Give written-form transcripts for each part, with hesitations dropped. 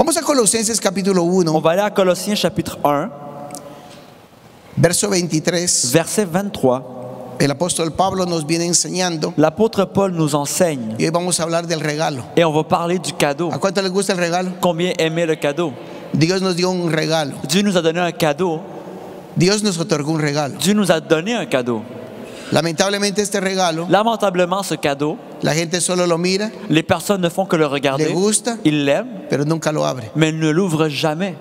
Vamos a Colosenses capítulo On 1, va aller à Colossiens chapitre 1, verso 23. verset 23. El apóstol Pablo nos viene enseñando L'apôtre Paul nous enseigne y hoy vamos a hablar del regalo. et on va parler du cadeau. ¿A cuánto les gusta el regalo? Combien aimer le cadeau? Dios nos dio un regalo. Dieu nous a donné un cadeau. Dios nos otorgó un regalo. Dieu nous a donné un cadeau. Lamentablemente este regalo, Lamentablement, ce cadeau, la gente solo lo mira, les personnes ne font que le le regarder. gusta, Ils l'aiment, pero nunca lo abre. mais ils ne l'ouvrent jamais.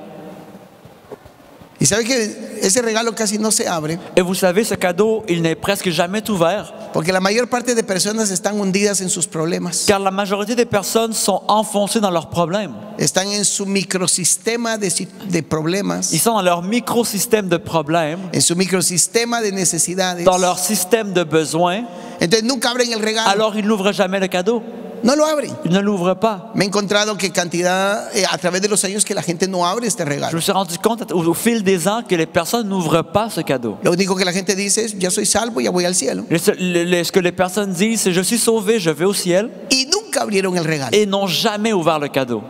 Y sabe que ese regalo casi no se abre Et vous savez, ce cadeau, il n'est presque jamais ouvert, porque la mayor parte de personas están hundidas en sus problemas. car la majorité des personnes sont enfoncées dans leurs problèmes. Están en su microsistema de problemas, Ils sont dans leur microsystème de problèmes, en su microsistema de necesidades. dans leur système de besoins, Entonces nunca abren el regalo. alors ils n'ouvrent jamais le cadeau. No lo abren. Ils ne l'ouvrent pas. Me he encontrado que cantidad, a través de los años, que la gente no abre este Je regalo. me suis rendu compte au fil des ans que les personnes n'ouvrent pas ce cadeau. Lo único que la gente dice es, ya soy salvo, ya voy al cielo. Ce que les personnes disent, c'est je suis sauvé, je vais au ciel, Y nunca abrieron el regalo. et n'ont jamais ouvert le cadeau.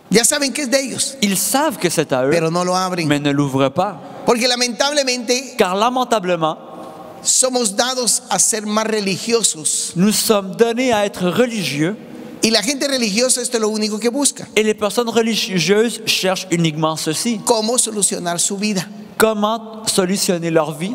Ya saben que es de ellos, Ils savent que c'est à eux, pero no lo abren. mais ne l'ouvrent pas. Porque lamentablemente Car lamentablement, somos dados a ser más religiosos. nous sommes donnés à être religieux, Y la gente religiosa esto es lo único que busca. et les personnes religieuses cherchent uniquement ceci. Cómo solucionar su vida. Comment solutionner leur vie?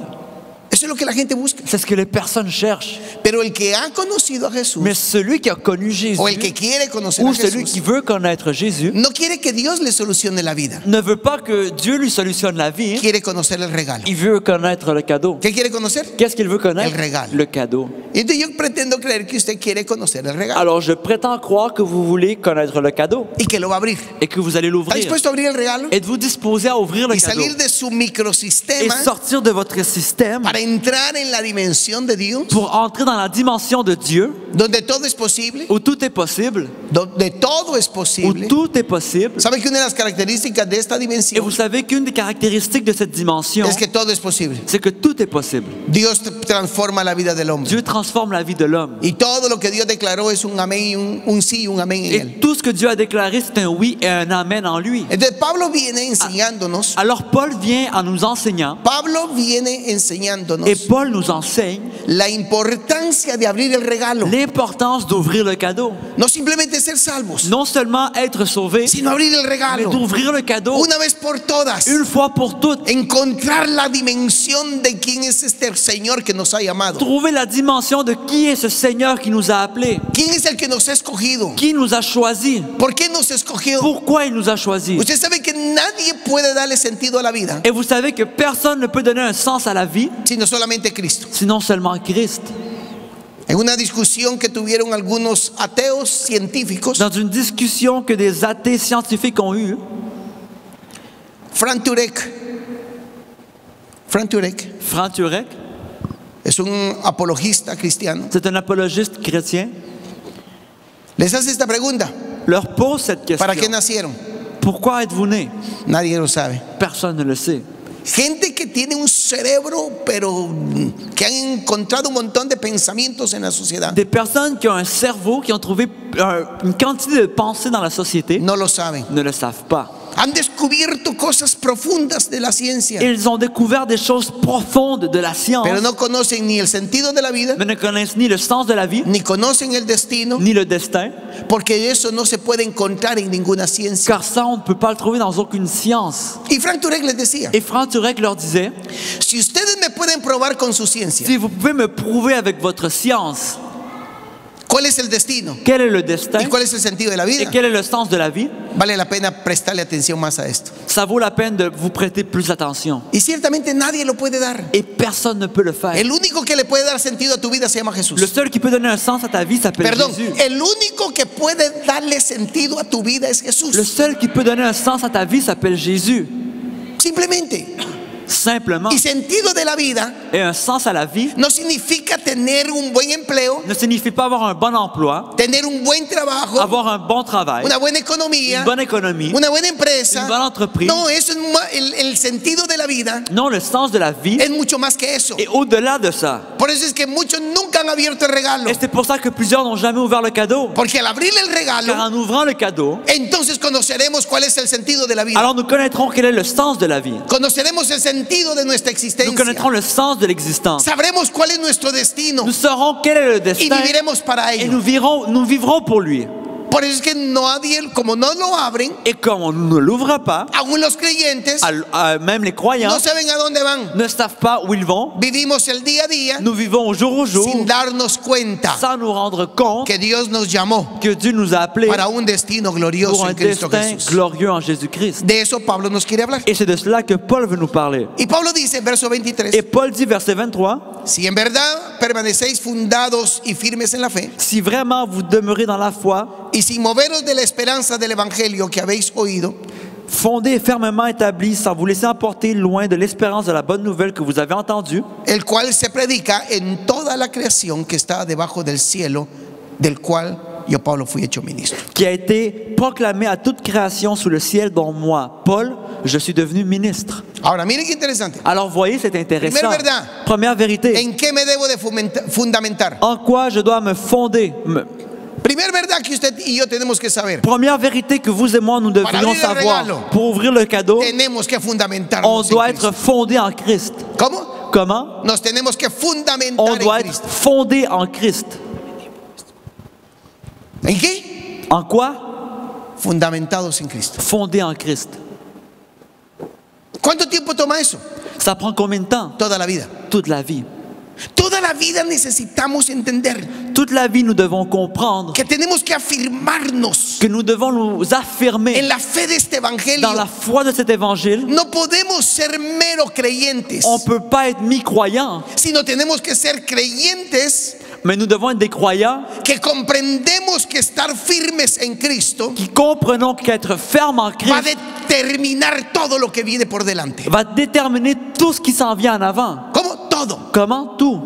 Eso es lo que la gente busca. C'est ce que les personnes cherchent. Pero el que ha conocido a Jesús, Mais celui qui a connu Jésus, o el que quiere conocer ou a celui qui Jesús, veut connaître Jésus, no quiere que Dios le solucione la vida. ne veut pas que Dieu lui solutionne la vie. Quiere conocer el regalo. Il veut connaître le cadeau. ¿Qué quiere conocer? Qu'est-ce qu'il veut connaître? El regalo. Le cadeau. Y entonces yo pretendo creer que usted quiere conocer el regalo Alors je prétends croire que vous voulez connaître le cadeau y que lo va a abrir. et que vous allez ¿Está l'ouvrir. dispuesto a abrir el regalo Êtes-vous disposé à ouvrir le y cadeau salir de su et microsistema sortir de votre système para entrar en la dimensión de Dios, pour entrer dans la dimension de Dieu donde todo es posible, où tout est possible, donde todo es où posible? tout est possible? ¿Sabe que una de las características de esta Et dimensión vous savez qu'une des caractéristiques de cette dimension, es que todo es posible? c'est que tout est possible. Dios transforma la vida del hombre. Dieu transforme la vie de l'homme. Y todo lo que Dios declaró es un amén y un sí y un amén en Et él. tout ce que Dieu a déclaré, c'est un oui et un amen en lui. Entonces Pablo viene enseñándonos, Alors Paul vient en nous enseignant, Pablo viene enseñándonos et Paul nous enseigne la importancia de abrir el regalo. l'importance d'ouvrir le cadeau. No simplemente ser salvos, Non seulement être sauvé, sino abrir el mais regalo. d'ouvrir le cadeau Una vez por todas, une fois pour toutes. encontrar la dimensión de quién es este Señor que nos ha llamado. Trouver la dimension de qui est ce Seigneur qui nous a appelés, ¿Quién es el que nos ha escogido? qui nous a choisis, ¿Por qué nos escogió? pourquoi il nous a choisis. Usted sabe que nadie puede darle sentido a la vida Et vous savez que personne ne peut donner un sens à la vie, sino solamente Cristo. sinon seulement Christ. En una discusión que tuvieron algunos ateos científicos, Dans une discussion que des athées scientifiques ont eue, Frank Turek Frank Turek, es un apologista cristiano, c'est un apologiste chrétien, les hace esta pregunta: leur pose cette ¿para qué question. nacieron? Pourquoi êtes-vous né? Nadie lo sabe. Personne ne le sait. Gente que tiene un cerebro, pero que han encontrado un montón de pensamientos en la sociedad, Des personnes qui ont un cerveau, qui ont trouvé une quantité de pensées dans la société, no lo saben. ne le savent pas. Han descubierto cosas profundas de la ciencia, Ils ont découvert des choses profondes de la science, pero no conocen ni el sentido de la vida, mais ne connaissent ni le sens de la vie, ni conocen el destino, ni le destin, porque eso no se puede encontrar en ninguna ciencia. car ça, on ne peut pas le trouver dans aucune science. Y Frank Turek les decía: Et Frank Turek leur disait, si ustedes me pueden probar con su ciencia si vous pouvez me prouver avec votre science cuál es el destino quel est le destin y cuál es el sentido de la et vida, quel est le sens de la vie, vale la pena prestarle atención más a esto. ça vaut la peine de vous prêter plus attention. Y ciertamente nadie lo puede dar. Et personne ne peut le faire. El único que le puede dar sentido a tu vida se llama Jesús. Le seul qui peut donner un sens à ta vie s'appelle Perdón, Jésus. el único que puede darle sentido a tu vida es Le Jesús. seul qui peut donner un sens à ta vie s'appelle Jésus. Simplemente. simplement. Y sentido de la vida Et un sens à la vie no significa tener un buen empleo, ne signifie pas avoir un bon emploi, tener un buen trabajo, avoir un bon travail, una buena economía, une bonne économie, una buena empresa. une bonne entreprise. No, eso es el sentido de la vida Non, le sens de la vie es mucho más que eso. est au-delà de ça. Por eso es que muchos nunca han abierto el regalo, Et c'est pour ça que plusieurs n'ont jamais ouvert le cadeau. porque al abrir el Car regalo, en ouvrant le cadeau, entonces conoceremos cuál es el sentido de la vida. alors nous connaîtrons quel est le sens de la vie. Conoceremos el sentido de nuestra Nous existencia. connaîtrons le sens de l'existence. Sabremos cuál es nuestro destino Nous saurons quel est le y destin viviremos para et ello. nous vivrons pour lui. Por eso es que nadie, como no lo abren, Et comme on ne l'ouvre pas, aún los creyentes même les croyants no saben a dónde van. ne savent pas où ils vont. Vivimos el día a día Nous vivons au jour sin darnos cuenta sans nous rendre compte que Dios nos llamó que Dieu nous a appelés para un destino pour glorioso un en Cristo destin Jesús. glorieux en Jésus-Christ. De eso Pablo nos quiere hablar. Et c'est de cela que Paul veut nous parler. Y Pablo dice, verso 23, Et Paul dit, verset 23, si en verdad permanecéis fundados y firmes en la fe, si vraiment vous demeurez dans la foi, y sin moveros de la esperanza del evangelio que habéis oído, fondés et fermement établis, sans vous laisser emporter loin de l'espérance de la bonne nouvelle que vous avez entendue, el cual se predica en toda la creación que está debajo del cielo, del cual yo, Pablo, fui hecho ministro. qui a été proclamée à toute création sous le ciel, dont moi, Paul, je suis devenu ministre. Ahora, miren qué interesante. Alors voyez, c'est intéressant. Primera verdad. Première vérité. ¿En qué me debo de fundamentar? En quoi je dois me fonder? Primera verdad que usted y yo tenemos que saber. Première vérité que vous et moi, nous devrions abrir el savoir. regalo. Pour ouvrir le cadeau, Tenemos que fundamentarnos on en doit Cristo. être fondé en Christ. ¿Cómo? Comment? Nos tenemos que fundamentar On en doit être Cristo. fondé en Christ. ¿En qué? En quoi? Fundamentados en Cristo. Fondé en Christ. ¿Cuánto tiempo toma eso? Ça prend combien de temps? Toda la vida. Toute la vie. Toda la vida necesitamos entender Toute la vie, nous devons comprendre que tenemos que afirmarnos que nous devons nous affirmer en la fe de este evangelio. dans la foi de cet évangile. No podemos ser mero creyentes, On ne peut pas être mi-croyant, sino tenemos que ser creyentes mais nous devons être des croyants que comprendemos que estar firmes en Cristo qui comprenons qu'être ferme en va a Christ determinar todo lo que viene por delante. va déterminer tout ce qui s'en vient en avant. ¿Cómo? Todo. Comment? Tout.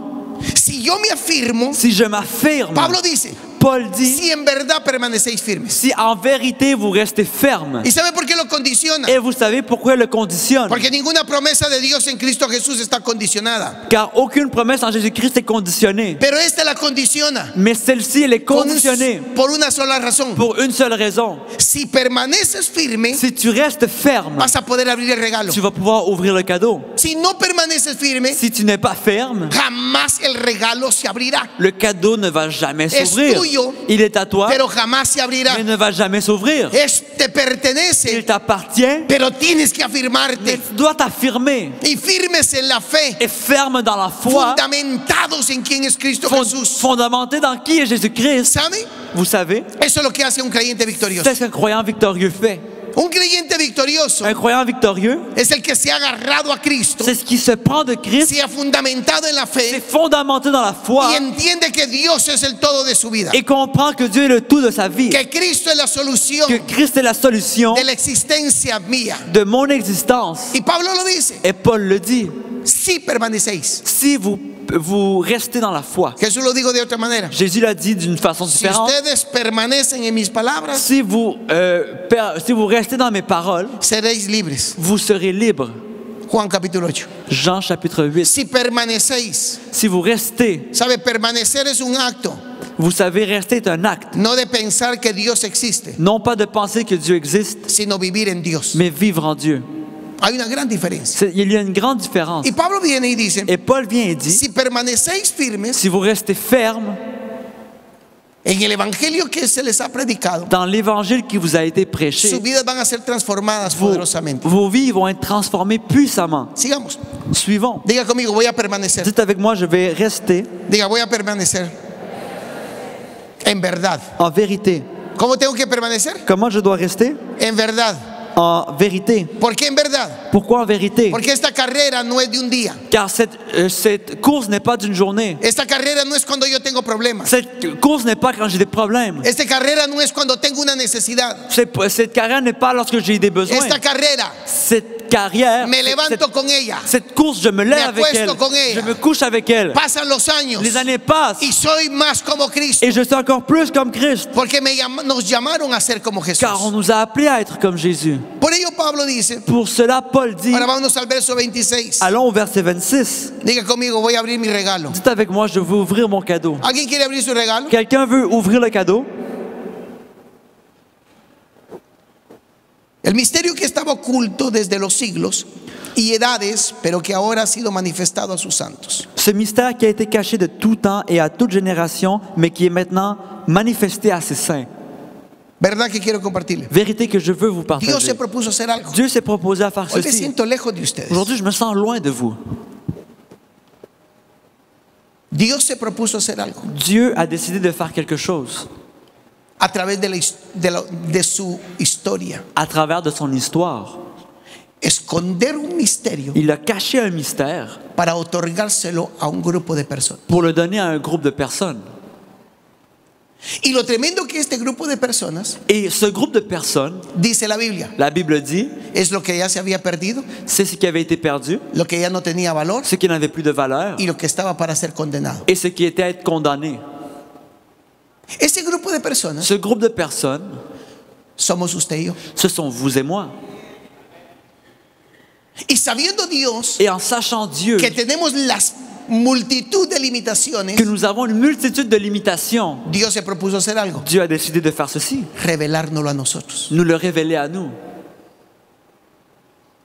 Si yo me afirmo, Si je m'affirme, Pablo dice, Paul dit, si en verdad permanecéis firmes. si en vérité vous restez ferme. ¿Y sabe por qué lo condiciona? Et vous savez pourquoi il le conditionne? Porque ninguna promesa de Dios en Cristo Jesús está condicionada. Car aucune promesse en Jésus-Christ est conditionnée. Pero esta la condiciona Mais celle-ci, elle est conditionnée por una sola razón. pour une seule raison. Si permaneces firme, Si tu restes ferme, vas a poder abrir el regalo. tu vas pouvoir ouvrir le cadeau. Si no permaneces firme, Si tu n'es pas ferme, jamás el regalo se abrirá. le cadeau ne va jamais Es s'ouvrir. tuyo, Il est à toi, pero jamás se abrirá. mais ne va jamais s'ouvrir. Te Il pertenece, t'appartient, pero tienes que mais afirmarte. tu dois t'affirmer. Y firmes en la fe, Et ferme dans la foi, fundamentados en quién es Cristo Jesús. fondamenté dans qui est Jésus-Christ. ¿Sabe? Vous savez, Eso es lo que hace un creyente victorioso. c'est ce qu'un croyant victorieux fait. Un creyente victorioso Un croyant victorieux, es el que se ha agarrado a Cristo, c'est ce qui se prend de Christ, se ha fundamentado en la c'est fe fondamenté dans la foi y entiende que Dios es el todo de su vida. et comprend que Dieu est le tout de sa vie, Que Cristo es la solución que Christ est la solution de la existencia mía. de mon existence. Y Pablo lo dice, Et Paul le dit, si permanecéis. si vous restez dans la foi. Jesús lo digo de otra manera. Jésus l'a dit d'une façon Si différente. ustedes permanecen en mis palabras, Si vous restez dans mes paroles, seréis libres. vous serez libres. Juan capítulo 8. Jean chapitre 8. Si permanecéis, Si vous restez, sabe, permanecer es un acto, vous savez, rester est un acte. no de pensar que Dios existe, Non pas de penser que Dieu existe, sino vivir en Dios. mais vivre en Dieu. Hay una gran diferencia. Il y a une grande différence. Y Pablo viene y dice, Et Paul vient et dit, si permanecéis firmes si vous restez ferme en el evangelio que se les ha predicado, dans l'évangile qui vous a été sus prêché, vidas van a ser transformadas poderosamente. vos vies vont être transformées puissamment. Sigamos. Suivons. Diga conmigo, voy a permanecer. Dites avec moi, je vais rester Diga, voy a permanecer. En verdad. en vérité. ¿Cómo tengo que permanecer? Comment je dois rester? En verdad. en vérité. ¿Por qué en verdad? Pourquoi en vérité? Porque esta carrera no es de un día. Car cette course n'est pas d'une journée. Esta carrera no es cuando yo tengo problemas. Cette course n'est pas quand j'ai des problèmes. Esta carrera no es cuando tengo una necesidad. Cette carrière n'est pas lorsque j'ai des besoins. Esta carrera Cette carrière, me levanto con ella. cette course, je me lève avec elle. acuesto con ella. Je me couche avec elle. Pasan los años Les années passent y soy más como Cristo. et je suis encore plus comme Christ. Porque nos llamaron a ser como Jesús. Car on nous a appelés à être comme Jésus. Por ello Pablo dice, Pour cela, Paul dit, ahora vámonos al verso 26. allons au verset 26. Diga conmigo, voy a abrir mi regalo. Dites avec moi, je veux ouvrir mon cadeau. ¿Alguien quiere abrir su regalo? Quelqu'un veut ouvrir le cadeau? El misterio que estaba oculto desde los siglos y edades, pero que ahora ha sido manifestado a sus santos. Ce mystère qui a été caché de tout temps et à toute génération, mais qui est maintenant manifesté à ses saints. ¿Verdad que quiero compartirle? Vérité que je veux vous Dios se partager. propuso hacer algo. Dieu s'est proposé à faire Hoy me ceci. siento lejos de ustedes. Aujourd'hui, je me sens loin de vous. Dios se propuso hacer algo Dieu a décidé de faire quelque chose a través de su historia. à travers de son histoire. Esconder un misterio Il a caché un mystère para otorgárselo a un grupo de personas. pour le donner à un groupe de personnes. Y lo tremendo que este grupo de personas, Et ce groupe de personnes, dice la Biblia, la Bible dit, es lo que ya se había perdido, c'est ce qui avait été perdu, lo que ya no tenía valor ce qui n'avait plus de valeur y lo que estaba para ser condenado. et ce qui était à être condamné. Ese grupo de personas Ce groupe de personnes, somos usted y yo. ce sont vous et moi. Y sabiendo Dios Et en sachant Dieu que tenemos las multitud de limitaciones, que nous avons une multitude de limitations, Dios se propuso hacer algo, Dieu a décidé de faire ceci, revelárnoslo a nosotros. nous le révéler à nous.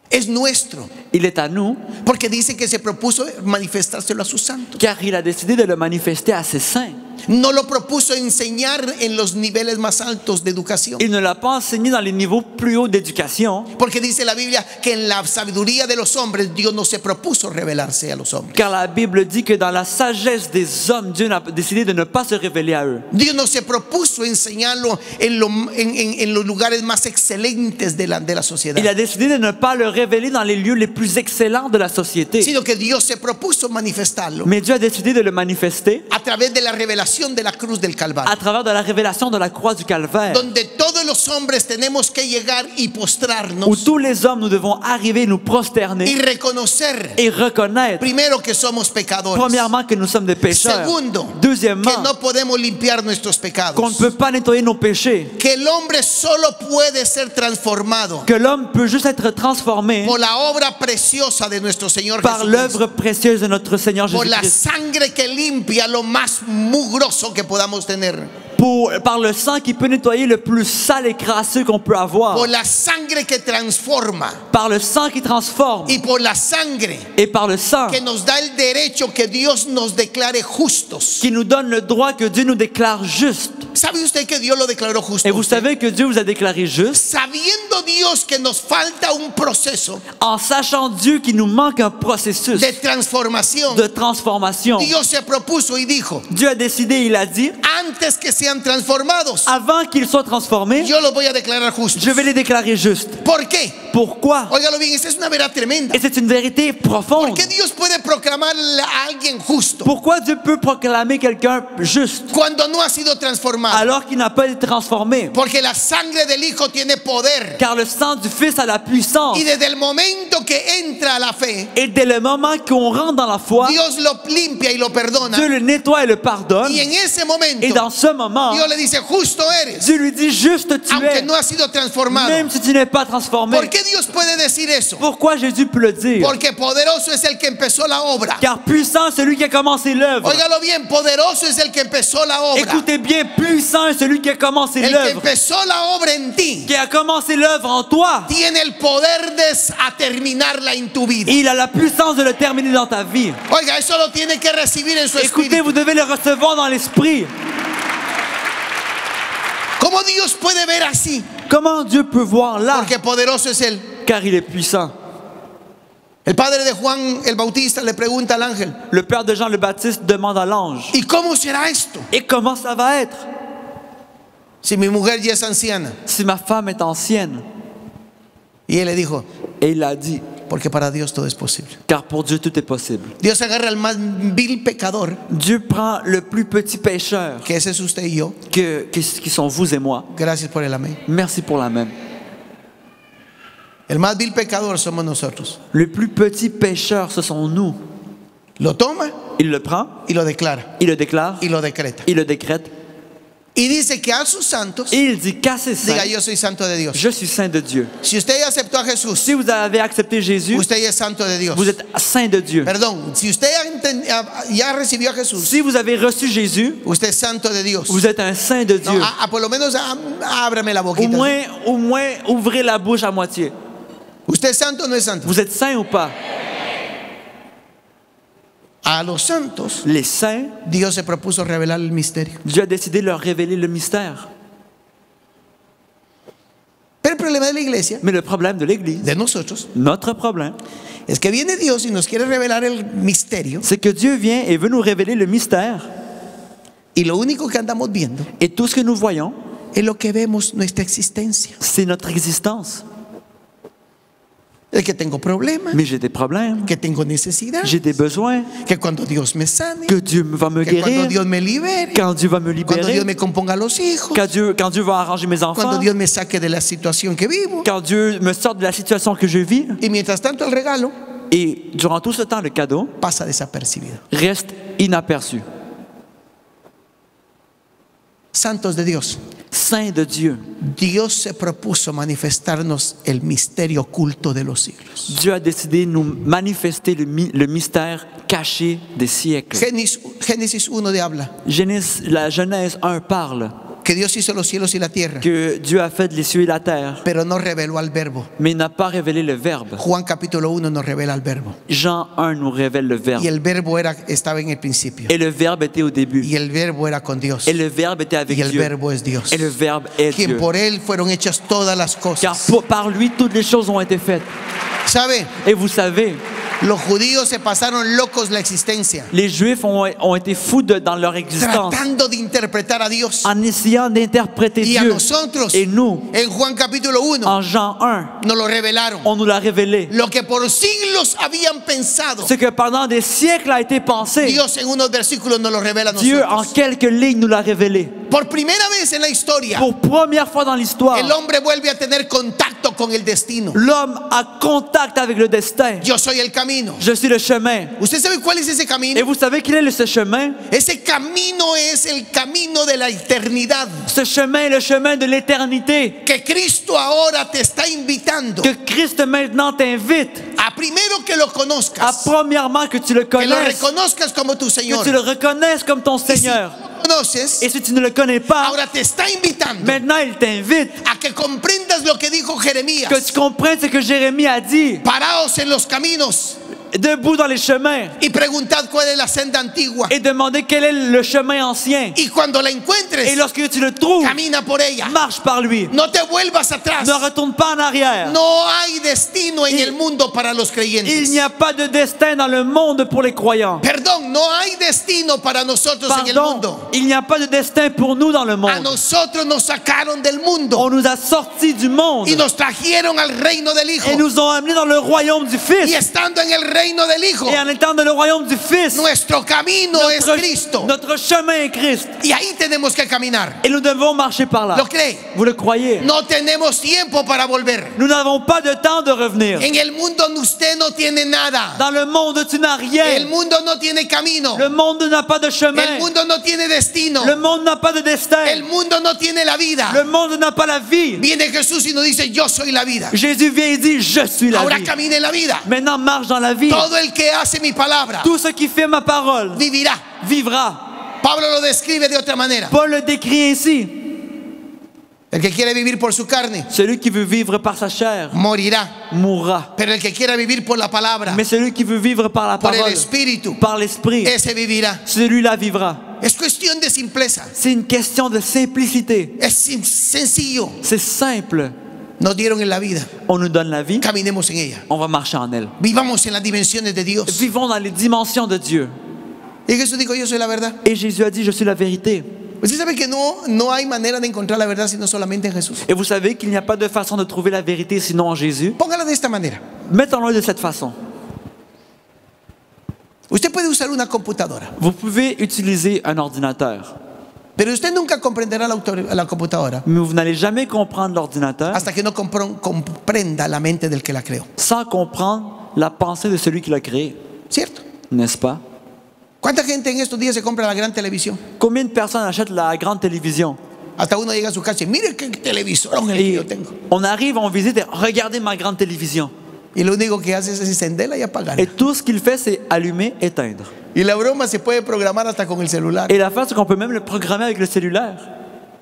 Es nuestro, Il est à nous, porque dice que se propuso manifestárselo a sus santos. car il a décidé de le manifester à ses saints. No lo propuso enseñar en los niveles más altos de educación, Il ne l'a pas enseigné dans les niveaux plus hauts d'éducation, porque dice la Biblia que en la sabiduría de los hombres Dios no se propuso revelarse a los hombres. car la Bible dit que dans la sagesse des hommes, Dieu a décidé de ne pas se révéler à eux. Dios no se propuso enseñarlo en los lugares más excelentes de la sociedad, Il a décidé de ne pas le révéler dans les lieux les plus excellents de la société. sino que Dios se propuso manifestarlo Mais Dieu a décidé de le manifester a través de la revelación de la cruz del Calvario, à travers de la révélation de la croix du Calvaire, donde todos los hombres tenemos que llegar y où postrarnos tous les hommes, nous devons arriver, nous prosterner y reconocer et reconnaître, primero que somos pecadores, premièrement, que nous sommes des pécheurs. segundo Deuxièmement, que no podemos limpiar nuestros qu'on ne pecados, peut pas nettoyer nos péchés, que el hombre solo puede ser transformado que l'homme peut juste être transformé por la obra preciosa de nuestro Señor par Jesucristo, l'œuvre précieuse de notre Seigneur por la Jésus-Christ, sangre que limpia lo más mugroso que podamos tener, par le sang qui peut nettoyer le plus sale et crasseux qu'on peut avoir, por la sangre que transforma par le sang qui transforme y por la sangre et par le sang que nos da el derecho que Dios nos declare justos. qui nous donne le droit que Dieu nous déclare juste. ¿Sabe usted que Dios lo declaró justo? Et vous savez que Dieu vous a déclaré juste Sabiendo Dios que nos falta un proceso en sachant Dieu qu'il nous manque un processus de transformación, de transformation. Dios se propuso y dijo, Dieu a décidé, il a dit, antes que sean transformados, avant qu'ils soient transformés, yo los voy a declarar justos. je vais les déclarer justes. ¿Por qué? Pourquoi? Óigalo bien, esta es una verdad tremenda. Et c'est une vérité profonde. ¿Por qué Dios puede proclamarle a alguien justo Pourquoi Dieu peut proclamer quelqu'un juste cuando no ha sido transformado? alors qu'il n'a pas été transformé? Porque la sangre del Hijo tiene poder. Car le sang du Fils a la puissance. Y desde el momento que entra a la fe, Et dès le moment qu'on rentre dans la foi, Dios lo limpia y lo perdona. Dieu le nettoie et le pardonne. Y en ese momento, Et dans ce moment, Dios le dice, justo eres, Dieu lui dit, juste tu aunque es, no has sido transformado. même si tu n'es pas transformé. ¿Por qué Dios puede decir eso? Pourquoi Jésus peut le dire? Porque poderoso es el que empezó la obra. Car puissant est celui qui a commencé l'œuvre. Óigalo bien, poderoso es el que empezó la obra. Écoutez bien, puissant est celui qui a commencé El que l'œuvre. empezó la obra en ti Qui a commencé l'œuvre en toi. tiene el poder de terminarla en tu vida. Et il a la puissance de le terminer dans ta vie. Oiga, eso lo tiene que recibir en su Écoutez, espíritu. vous devez le recevoir dans l'esprit. ¿Cómo Dios puede ver así? Comment Dieu peut voir là? Porque poderoso es Él. Car il est puissant. El padre de Juan el Bautista le pregunta al ángel, Le père de Jean le Baptiste demande à l'ange, ¿y cómo será esto? et comment ça va être Si mi mujer ya es anciana. si ma femme est ancienne? Y él le dijo, Et il a dit, porque para Dios todo es posible. car pour Dieu tout est possible. Dios agarra al más vil pecador, Dieu prend le plus petit pécheur, que ese es usted y yo. qui sont vous et moi. Gracias por el amén. Merci pour la même. El más vil pecador somos nosotros. Le plus petit pécheur, ce sont nous. Lo toma Il le prend, y lo declara il le déclare, y lo decreta. il le décrète. Y dice que a sus santos Et il dit qu'à ses saints, diga, yo soy santo de Dios. je suis saint de Dieu. Si usted ya aceptó a Jesús, Si vous avez accepté Jésus, usted ya es santo de Dios. vous êtes saint de Dieu. Perdón, si usted ya recibió a Jesús, Si vous avez reçu Jésus, usted es santo de Dios. vous êtes un saint de No, Dieu. por lo menos ábrame la boquita. Au moins, ouvrez la bouche à moitié. ¿Usted es santo o no es santo? Vous êtes saint ou pas? A los santos, Les saints, Dios se propuso revelar el misterio. Dieu a décidé de leur révéler le mystère. Pero el problema de la iglesia, Mais le problème de l'Église, de nosotros, notre problème, es que viene Dios y nos quiere revelar el misterio c'est que Dieu vient et veut nous révéler le mystère. y lo único que andamos viendo Et tout ce que nous voyons, es lo que vemos, nuestra existencia. c'est notre existence. Es que tengo problemas, Mais j'ai des problèmes, que tengo necesidad, j'ai des besoins, que cuando Dios me sane, que Dieu va me que cuando guérir, Dios me libere, quand Dieu va me cuando Dios libérer, me componga los hijos, quand Dieu va arranger mes cuando enfants, Dios me saque de la situación que vivo. quand Dieu me sort de la situation que je vis. Y mientras tanto el regalo Et durant tout ce temps, le cadeau pasa desapercibido. reste inaperçu. Santos de Dios, Saint de Dieu, Dios se propuso manifestarnos el misterio oculto de los siglos. Dieu a décidé de nous manifester le mystère caché des siècles. Génesis 1 de habla La Genèse 1 parle que Dios hizo los cielos y la tierra, que Dieu a fait les cieux et la terre, pero no reveló al verbo. mais il n'a pas révélé le Verbe. Juan capítulo 1 nos revela al verbo. Jean 1 nous révèle le Y Verbe. el verbo estaba en el principio. Et le Verbe était au début. Y el verbo era con Dios. Et le Verbe était avec Y el Dieu. verbo es Dios. Et le Verbe est Quien Dieu. por él fueron hechas todas las Car cosas. par lui, toutes les choses ont été faites. ¿Sabe? Et vous savez, Los judíos se pasaron locos la existencia, les Juifs ont été fous dans leur existence, tratando de interpretar a Dios. en essayant d'interpréter Y a Dieu. nosotros, Et nous, en Juan capítulo 1, en Jean 1, nos lo revelaron. on nous l'a révélé. Lo que por siglos habían pensado, Ce que pendant des siècles a été pensé, Dios en unos versículos nos lo revela a Dieu en nosotros. quelques lignes nous l'a révélé. Por primera vez en la historia, Pour première fois dans l'histoire, el hombre vuelve a tener contacto con el destino. l'homme a contact avec le destin. Yo soy el camino. Je suis le chemin. ¿Usted sabe cuál es ese Et camino? vous savez quel est ce chemin? Ese camino es el camino de la eternidad. Ce chemin est le chemin de l'éternité. Que Cristo ahora te está invitando Que Christ maintenant t'invite a primero que lo à conozcas, premièrement que tu le que lo connaisses, reconozcas como tu que Señor. tu le reconnaisses comme ton Y si Seigneur. no lo conoces, Et si tu ne le connais pas, ahora te está invitando maintenant il t'invite a que comprendas lo que dijo Jeremías. que tu comprennes ce que Jérémie a dit. Paraos en los caminos Debout dans les chemins y preguntad cuál es la senda antigua. et demandez quel est le chemin ancien. Y cuando la Et encuentres, lorsque tu le trouves, camina por ella. marche par lui. No te vuelvas atrás. Ne retourne pas en arrière. No hay destino en el mundo para los Il creyentes. n'y a pas de destin dans le monde pour les croyants. Perdón, no hay destino para nosotros en el Pardon, mundo. il n'y a pas de destin pour nous dans le A monde. nosotros nos sacaron del mundo On nous a sortis du monde y nos trajeron al reino del Hijo. et nous ont amenés dans le royaume du Y Fils. estando en el reino del Hijo, Et en étant dans le royaume du Fils, nuestro camino es Cristo. notre chemin est Christ. Y ahí tenemos que caminar. Et nous devons marcher par là. ¿Lo cree? Vous le croyez? No tenemos tiempo para volver. Nous n'avons pas de temps de revenir. En el mundo usted no tiene nada. Dans le monde, tu n'as El rien. mundo no tiene camino. Le monde n'a pas de El chemin. mundo no tiene destino. Le monde n'a pas de El destin. mundo no tiene la vida. Le monde n'a pas la vie. Viene Jesús y nos dice, yo soy la vida. Jésus vient et dit, je suis la Ahora vie. camine en la vida. Maintenant, marche dans la vie. Todo el que hace mi palabra Tout ce qui fait ma parole vivirá. vivra. Pablo lo describe de otra manera. Paul le décrit ainsi. El que quiere vivir por su carne, Celui qui veut vivre par sa chair morirá. mourra. Pero el que quiera vivir por la palabra, Mais celui qui veut vivre par la por el parole, Espíritu, par l'esprit, ese vivirá. celui-là vivra. Es cuestión de simpleza. C'est une question de simplicité. Es sencillo. C'est simple. Nos dieron en la vida. On nous donne la vie, Caminemos en ella. on va marcher en elle. Vivamos en las dimensiones de Dios. Vivons dans les dimensions de Dieu. Y Jesús dijo, yo soy la verdad. Et Jésus a dit, je suis la vérité. Usted sabe que no hay manera de encontrar la verdad sino solamente en Jesús. Et vous savez qu'il n'y a pas de façon de trouver la vérité sinon en Jésus. Póngala de esta manera. Mettons-le de cette façon. Usted puede usar una computadora, Vous pouvez utiliser un ordinateur, pero usted nunca comprenderá la computadora mais vous n'allez jamais comprendre l'ordinateur hasta que no comprenda la mente del que la creó. sans comprendre la pensée de celui qui l'a créé. ¿Cierto? N'est-ce pas? ¿Cuánta gente en estos días se compra la gran televisión? Combien de personnes achètent la grande télévision? Hasta uno llega a su casa y mire qué televisor el que Et yo tengo. on arrive, on visite et regardez ma grande télévision. Y lo único que hace es encenderla y apagarla. Et tout ce qu'il fait, c'est allumer, éteindre. Y la broma se puede programar hasta con el celular. Et l'affaire, c'est qu'on peut même le programmer avec le cellulaire.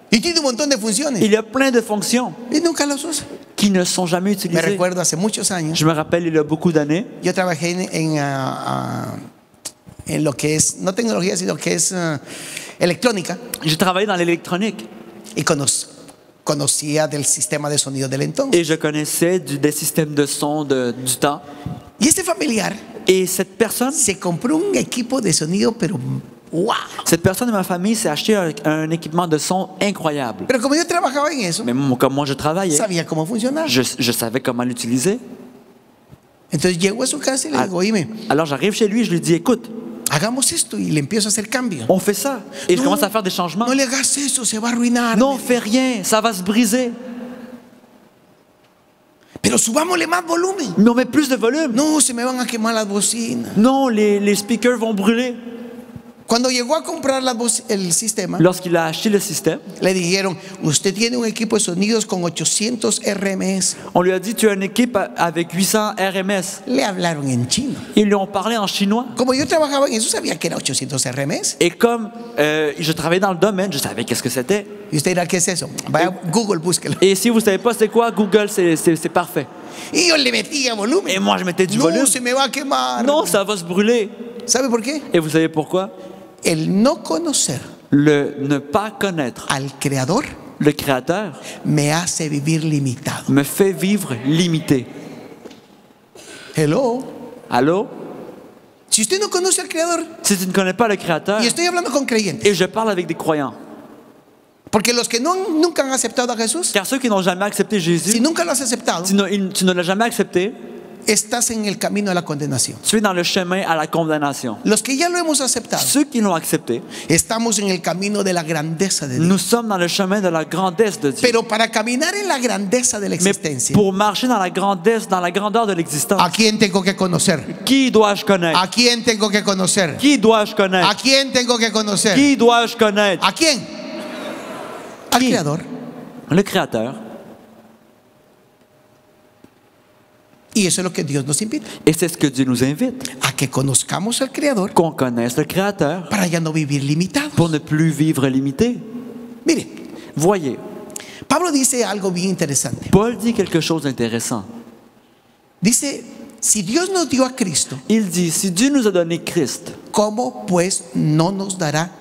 Y tiene un montón de funciones. Il y a plein de fonctions Y nunca los usa. qui ne sont jamais Me utilisées. recuerdo hace muchos años, Je me rappelle, il y a beaucoup d'années, yo trabajé en lo que es, no tecnología, sino que es electrónica. j'ai travaillé dans l'électronique Y conocía del sistema de sonido del entonces. et je connaissais des systèmes de son du temps. Y este familiar Et cette personne se compró un equipo de sonido, pero wow. de ma famille s'est acheté un équipement de son incroyable. Pero como yo trabajaba en eso, Mais comme moi je travaillais, sabía cómo funcionaba. je savais comment l'utiliser. Entonces llego a su casa y le digo, oíme, Alors j'arrive chez lui et je lui dis, écoute, hagamos esto, y le empiezo a hacer cambios. on fait ça. Et je commence à faire des changements. No le hagas eso, se va a arruinar. Non, fais rien, ça va se briser. Pero subámosle más volumen. Mais on met plus de volume. No, se me van a quemar las bocinas. Non, les speakers vont brûler. Cuando llegó a comprar el sistema, Lorsqu'il a acheté le système, le dijeron, usted tiene un equipo de sonidos con 800 RMS. on lui a dit, tu as une équipe avec 800 RMS. Le hablaron en chino. Ils lui ont parlé en chinois. Como yo trabajaba en eso, sabía que era 800 RMS. Et comme je travaillais dans le domaine, je savais qu'est-ce que c'était. Y usted dirá, ¿qué es eso? Vaya a Google, búsquelo. Et si vous ne savez pas c'est quoi, Google, c'est parfait. Y yo le metía volumen. Et moi, je mettais du No, volume. se me va a quemar. Non, ça va se brûler. ¿Sabe por qué? Et vous savez pourquoi? El no conocer Le ne pas connaître al Creador le Créateur me hace vivir limitado. me fait vivre limité. Hello. Allô? Si usted no conoce al Creador, Si tu ne connais pas le Créateur, y estoy hablando con creyentes, et je parle avec des croyants, porque los que nunca han aceptado a Jesús, car ceux qui n'ont jamais accepté si Jésus, nunca lo has aceptado, tu ne l'as jamais accepté, estás en el camino de la condenación. tu es dans le chemin à la condamnation. Los que ya lo hemos aceptado, Ceux qui l'ont accepté, estamos en el camino de la grandeza de Dios. nous sommes dans le chemin de la grandesse de Dieu. Pero para caminar en la grandeza de la Mais existencia, pour marcher dans la grandesse, dans la grandeur de l'existence, ¿a quién tengo que conocer? qui dois-je connaître? ¿A quién tengo que conocer? Qui dois-je ¿A connaître? quién tengo que conocer? Qui dois-je connaître? ¿A quién? Al Qui? Creador. Le Créateur. Y eso es lo que Dios nos invita, Et c'est ce que Dieu nous invite, a que conozcamos al Creador qu'on connaisse le Créateur para ya no vivir limitados. pour ne plus vivre limité. Mire, Voyez, Pablo dice algo bien interesante. Paul dit quelque chose d'intéressant. Dice, si Dios nos dio a Cristo, Il dit, si Dieu nous a donné Christ, ¿cómo pues no nos dará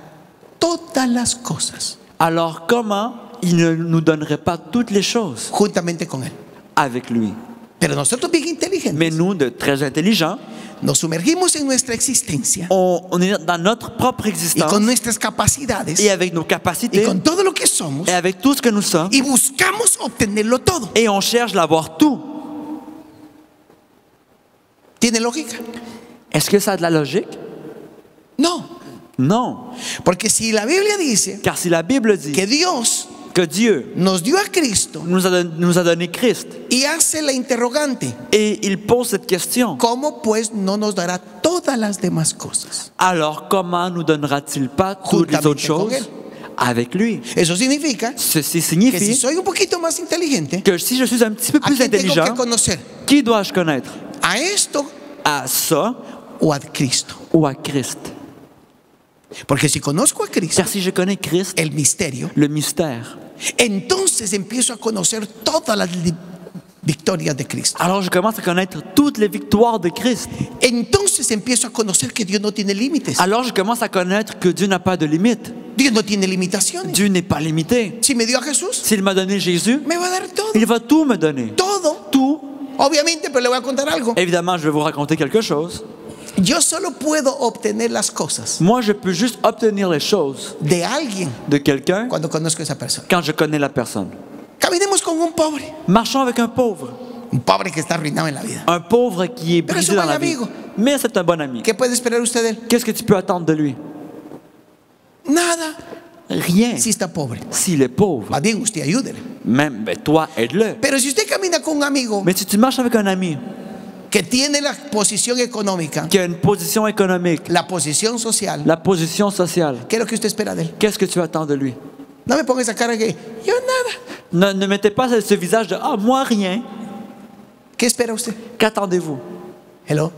todas las cosas alors comment il ne nous donnerait pas toutes les choses juntamente con Él? avec lui? Pero nosotros bien inteligentes Mais nous, de très intelligents, nos sumergimos en nuestra existencia on est dans notre propre y existence con nuestras capacidades et avec nos y capacités con todo lo que somos et avec tout ce que nous sommes y buscamos obtenerlo todo. et on cherche d'avoir tout. ¿Tiene lógica? Est-ce que ça a de la logique? No, Non. porque si la Biblia dice Car si la Bible dit que Dios que Dieu nos dio a Cristo nous a donné Christ y hace la interrogante, et il pose cette question, ¿cómo pues no nos dará todas las demás cosas? alors comment nous donnera-t-il pas toutes les autres Juntamente con choses él. avec lui? Eso significa Ceci que si signifie soy un poquito más inteligente, que si je suis un petit peu ¿a plus quién tengo que intelligent, conocer? qui dois-je connaître? ¿A esto À ça o a Cristo? ou à Christ? Porque si conozco a Cristo, Car si je connais Christ, el misterio, le mystère, entonces empiezo a conocer todas las victorias de Cristo. alors je commence à connaître toutes les victoires de Christ. Entonces empiezo a conocer que Dios no tiene límites. Alors je commence à connaître que Dieu n'a pas de limite. Dios no tiene limitaciones. Dieu n'est pas limité. Si me dio a Jesús, S'il m'a donné Jésus, me va a dar todo. il va tout me donner. Todo. Tout. Obviamente, pero le voy a contar algo. Évidemment, je vais vous raconter quelque chose. Yo solo puedo obtener las cosas Moi, je peux juste obtenir les choses de alguien de quelqu'un cuando conozco a esa persona. quand je connais la personne. Caminemos con un pobre. Marchons avec un pauvre Que está arruinado en la vida. un pauvre qui est Pero brisé es un dans la buen vie. amigo. Mais c'est un bon ami. ¿Qué puede esperar usted de él? Qu'est-ce que tu peux attendre de lui? Nada. Rien. Si está pobre. S'il est pauvre, Más bien usted ayúdele. même toi, aide-le. Pero si usted camina con un amigo Mais si tu marches avec un ami que tiene la posición económica, qui a une position économique, la posición social, la position sociale, ¿qué es lo que usted espera de él? qu'est-ce que tu attends de lui? No me ponga esa cara que yo nada. Ne mettez pas ce visage de « Ah, moi, rien ¿Qué espera usted? ». Qu'attendez-vous? Hello.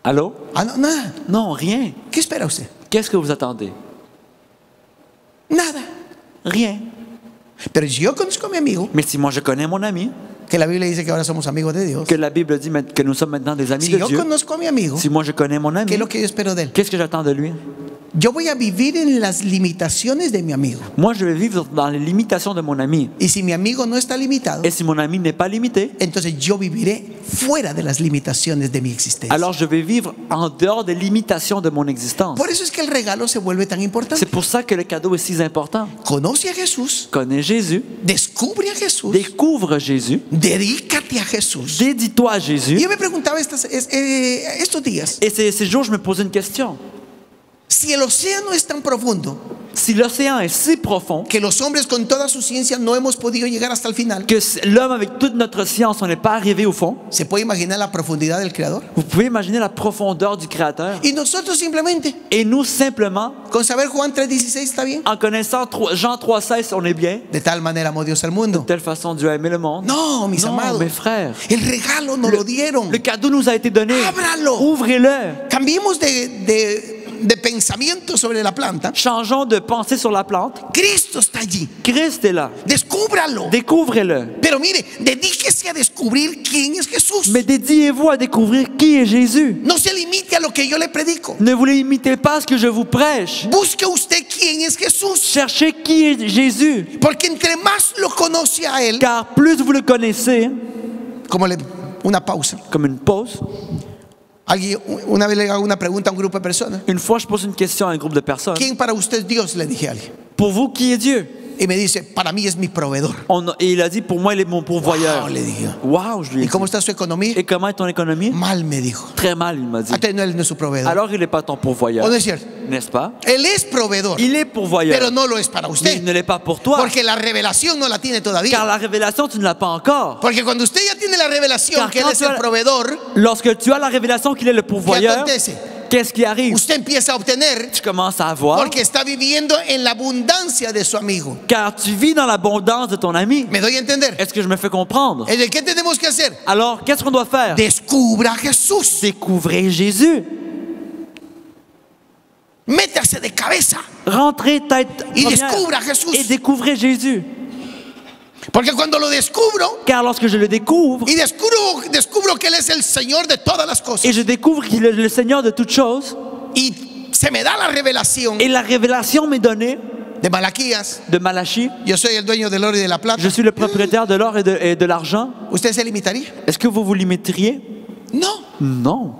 Allô? Ah, no, nada. Non, rien. ¿Qué espera usted? Qu'est-ce que vous attendez? Nada. Rien. Pero si yo conozco a mi amigo, Mais si moi je connais mon ami, que la Biblia dice que ahora somos amigos de Dios, que la Bible dit que nous sommes maintenant des amis si de yo Dieu, conozco a mi amigo, si moi je connais mon ami, ¿qué es lo que yo espero de él? qu'est-ce que j'attends de lui? Yo voy a vivir en las limitaciones de mi amigo. Moi, je vais vivre dans les limitations de mon ami. Y si mi amigo no está limitado, Et si mon ami n'est pas limité, entonces yo viviré fuera de las limitaciones de mi existencia. alors je vais vivre en dehors des limitations de mon existence. Por eso es que el regalo se vuelve tan importante. C'est pour ça que le cadeau est si important. Conoce a Jesús, Connais Jésus, descubre a Jesús, découvre Jésus, dedícate a Jesús. dédie-toi à Jésus. Yo me preguntaba estos días, Et ces jours, je me posais une question. si el océano es tan profundo Si l'océan est si profond que los hombres con toda su ciencia no hemos podido llegar hasta el final, que l'homme, avec toute notre science, on n'est pas arrivé au fond, ¿se puede imaginar la profundidad del Creador? vous pouvez imaginer la profondeur du Créateur. Y nosotros simplemente, Et nous, simplement, con saber Juan 3:16 está bien. en connaissant Jean 3,16, on est bien. De tal manera amó Dios al mundo. De telle façon, Dieu a aimé le monde. No, mis Non, amados. mes frères. El regalo nos lo dieron. Le cadeau nous a été donné. Ábralo. Ouvrez-le. Cambiemos de pensamiento sobre la planta. Changeons de pensée sur la plante. Cristo está allí. Christ est là. Descúbralo. Découvrez-le. Pero mire, dedíquese a descubrir quién es Jesús. Mais dédiez-vous à découvrir qui est Jésus. No se limite a lo que yo le predico. Ne vous limitez pas à ce que je vous prêche. Busque usted quién es Jesús. Cherchez qui est Jésus. Porque entre más lo conoce a él, Car plus vous le connaissez, una pausa. comme une pause. Alguien, una vez le hago una pregunta a un grupo de personas. Une fois, je pose une question à un groupe de personnes. ¿Quién para usted es Dios? Le dije a alguien. Pour vous, qui est Dieu? Y me dice, para mí es mi proveedor. Et il a dit, pour moi, il est mon pourvoyeur. Wow, le dije. Wow, je lui ai ¿Y dit. cómo está su economía? Et comment est ton économie? Mal, me dijo. Très mal, il m'a dit. Entonces no, él no es su proveedor. Alors, il n'est pas ton pourvoyeur. ¿O no es cierto? N'est-ce pas? Él es proveedor, Il est pourvoyeur. pero no lo es para Mais usted. il ne l'est pas pour toi. Porque la revelación no la tiene Car todavía. la révélation, tu ne l'as pas encore. Porque cuando usted ya tiene la revelación Car que él quand es tu el as- proveedor, Lorsque tu as la révélation qu'il est le ¿qué pourvoyeur, acontece? qu'est-ce qui arrive? Usted empieza a obtener Tu commences à avoir, porque está viviendo en la abundancia de su amigo. car tu vis dans l'abondance de ton ami. ¿Me doy a entender? Est-ce que je me fais comprendre? ¿De qué tenemos que hacer? Alors, qu'est-ce qu'on doit faire? Descubra a Jesús. Découvrez Jésus. Métase de cabeza. Rentrez tête Y première descubra a Jesús. et découvrez Jésus. Porque cuando lo descubro Car lorsque je le découvre, y descubro que Él es el Señor de todas las cosas, et je découvre qu'il est le Seigneur de toutes choses, y se me da la revelación et la révélation m'est donnée de Malaquías, de Malachie, yo soy el dueño del oro y de la plata, je suis le propriétaire de l'or et de l'argent, ¿usted se limitaría? est-ce que vous vous limiteriez? No. Non.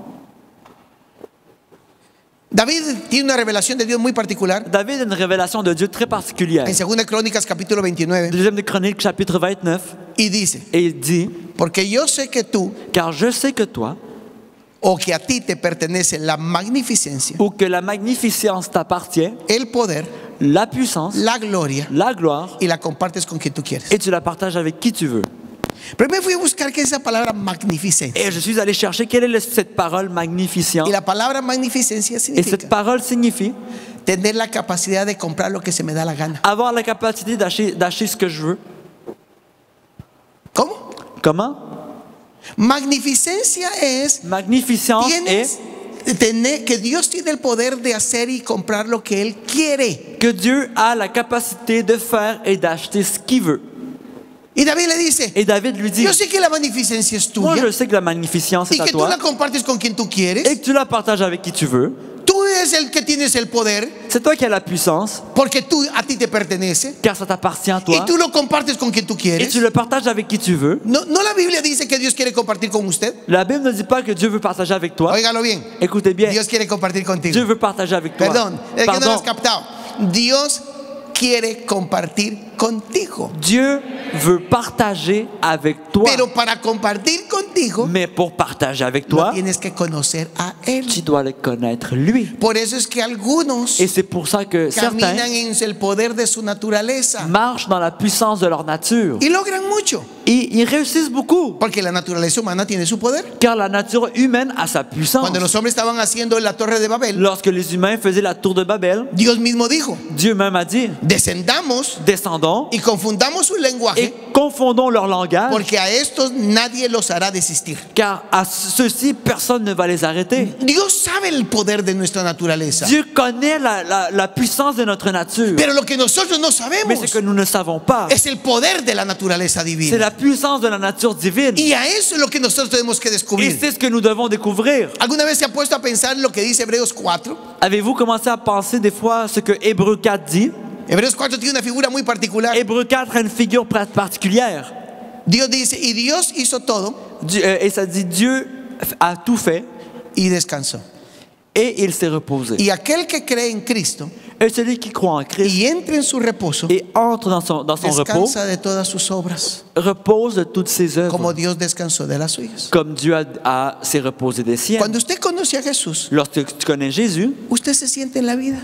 David tiene una revelación de Dios muy particular. David a une révélation de Dieu très particulière. En 2 Crónicas capítulo 29, Deuxième de Chroniques, chapitre 29, y dice, et il dit, porque yo sé que tú, car je sais que toi, o que a ti te pertenece la magnificencia, ou que la magnificence t'appartient, el poder, la puissance, la gloria, la gloire, y la compartes con quien tú quieres. et tu la partages avec qui tu veux. Primero fui a buscar qué es esa palabra magnificencia. Et je suis allé chercher quelle est cette parole magnificente. Y la palabra magnificencia Et cette significa parole signifie tener la capacidad de comprar lo que se me da la gana. avoir la capacité d'acheter ce que je veux. ¿Cómo? Comment? Magnificencia es Magnificence tienes que Dios tiene el poder de hacer y comprar lo que Él quiere. est que Dieu a la capacité de faire et d'acheter ce qu'il veut. Y David le dice, Et David lui dit, yo sé que la magnificencia es moi tuya je sais que la magnificence y est à que tú toi la compartes con quien tú quieres. et que tu la partages avec qui tu veux. Tú eres el que tienes el poder, C'est toi qui as la puissance, porque a ti te pertenece, car ça t'appartient à y toi. tú lo compartes con quien tú Et quieres. tu le partages avec qui tu veux. No, no la Biblia dice que Dios quiere compartir con usted. La Bible ne dit pas que Dieu veut partager avec toi. Óigalo bien. Écoutez bien, Dios quiere compartir contigo. Dieu veut partager avec toi. Perdón, es que no lo Pardon. has captado. Dios quiere compartir contigo. Dieu veut partager avec toi. Pero para compartir contigo, Mais pour partager avec lo toi, tienes que conocer a Él. tu dois le connaître lui. Por eso es que algunos Et c'est pour ça que caminan certains en el poder de su naturaleza marchent dans la puissance de leur nature. y logran mucho. Et ils réussissent beaucoup, Porque la naturaleza humana tiene su poder. car la nature humaine a sa puissance. Cuando los hombres estaban haciendo la torre de Babel, Lorsque les humains faisaient la tour de Babel, Dios mismo dijo, Dieu même a dit, descendamos descendons y confundamos su et lenguaje, confondons leur langage, porque a estos nadie los hará desistir. car à ceux-ci, personne ne va les arrêter. Dios sabe el poder de nuestra naturaleza, Dieu connaît la puissance de notre nature. pero lo que nosotros no Mais sabemos ce que nous ne savons pas, es el poder de la naturaleza c'est divina. la puissance de la nature divine. Y a eso es lo que nosotros tenemos que Et descubrir. c'est ce que nous devons découvrir. ¿Alguna vez se ha puesto a pensar lo que dice Hebreos 4? Avez-vous commencé à penser des fois ce que Hébreu 4 dit? Hebreos 4 tiene una figura muy particular. Hébreu 4 a une figure particulière. Dios dice, y Dios hizo todo Et ça dit Dieu a tout fait y descansó. et il s'est reposé. Y aquel que cree en Cristo Et celui qui croit en Christ y entra en su reposo, et entre dans son repos, descansa de todas sus obras, repose de toutes ses œuvres, como Dios descansó de las suyas. comme Dieu s'est reposé des siennes. Cuando usted conoce a Jesús, Lorsque tu connais Jésus, usted se siente en la vida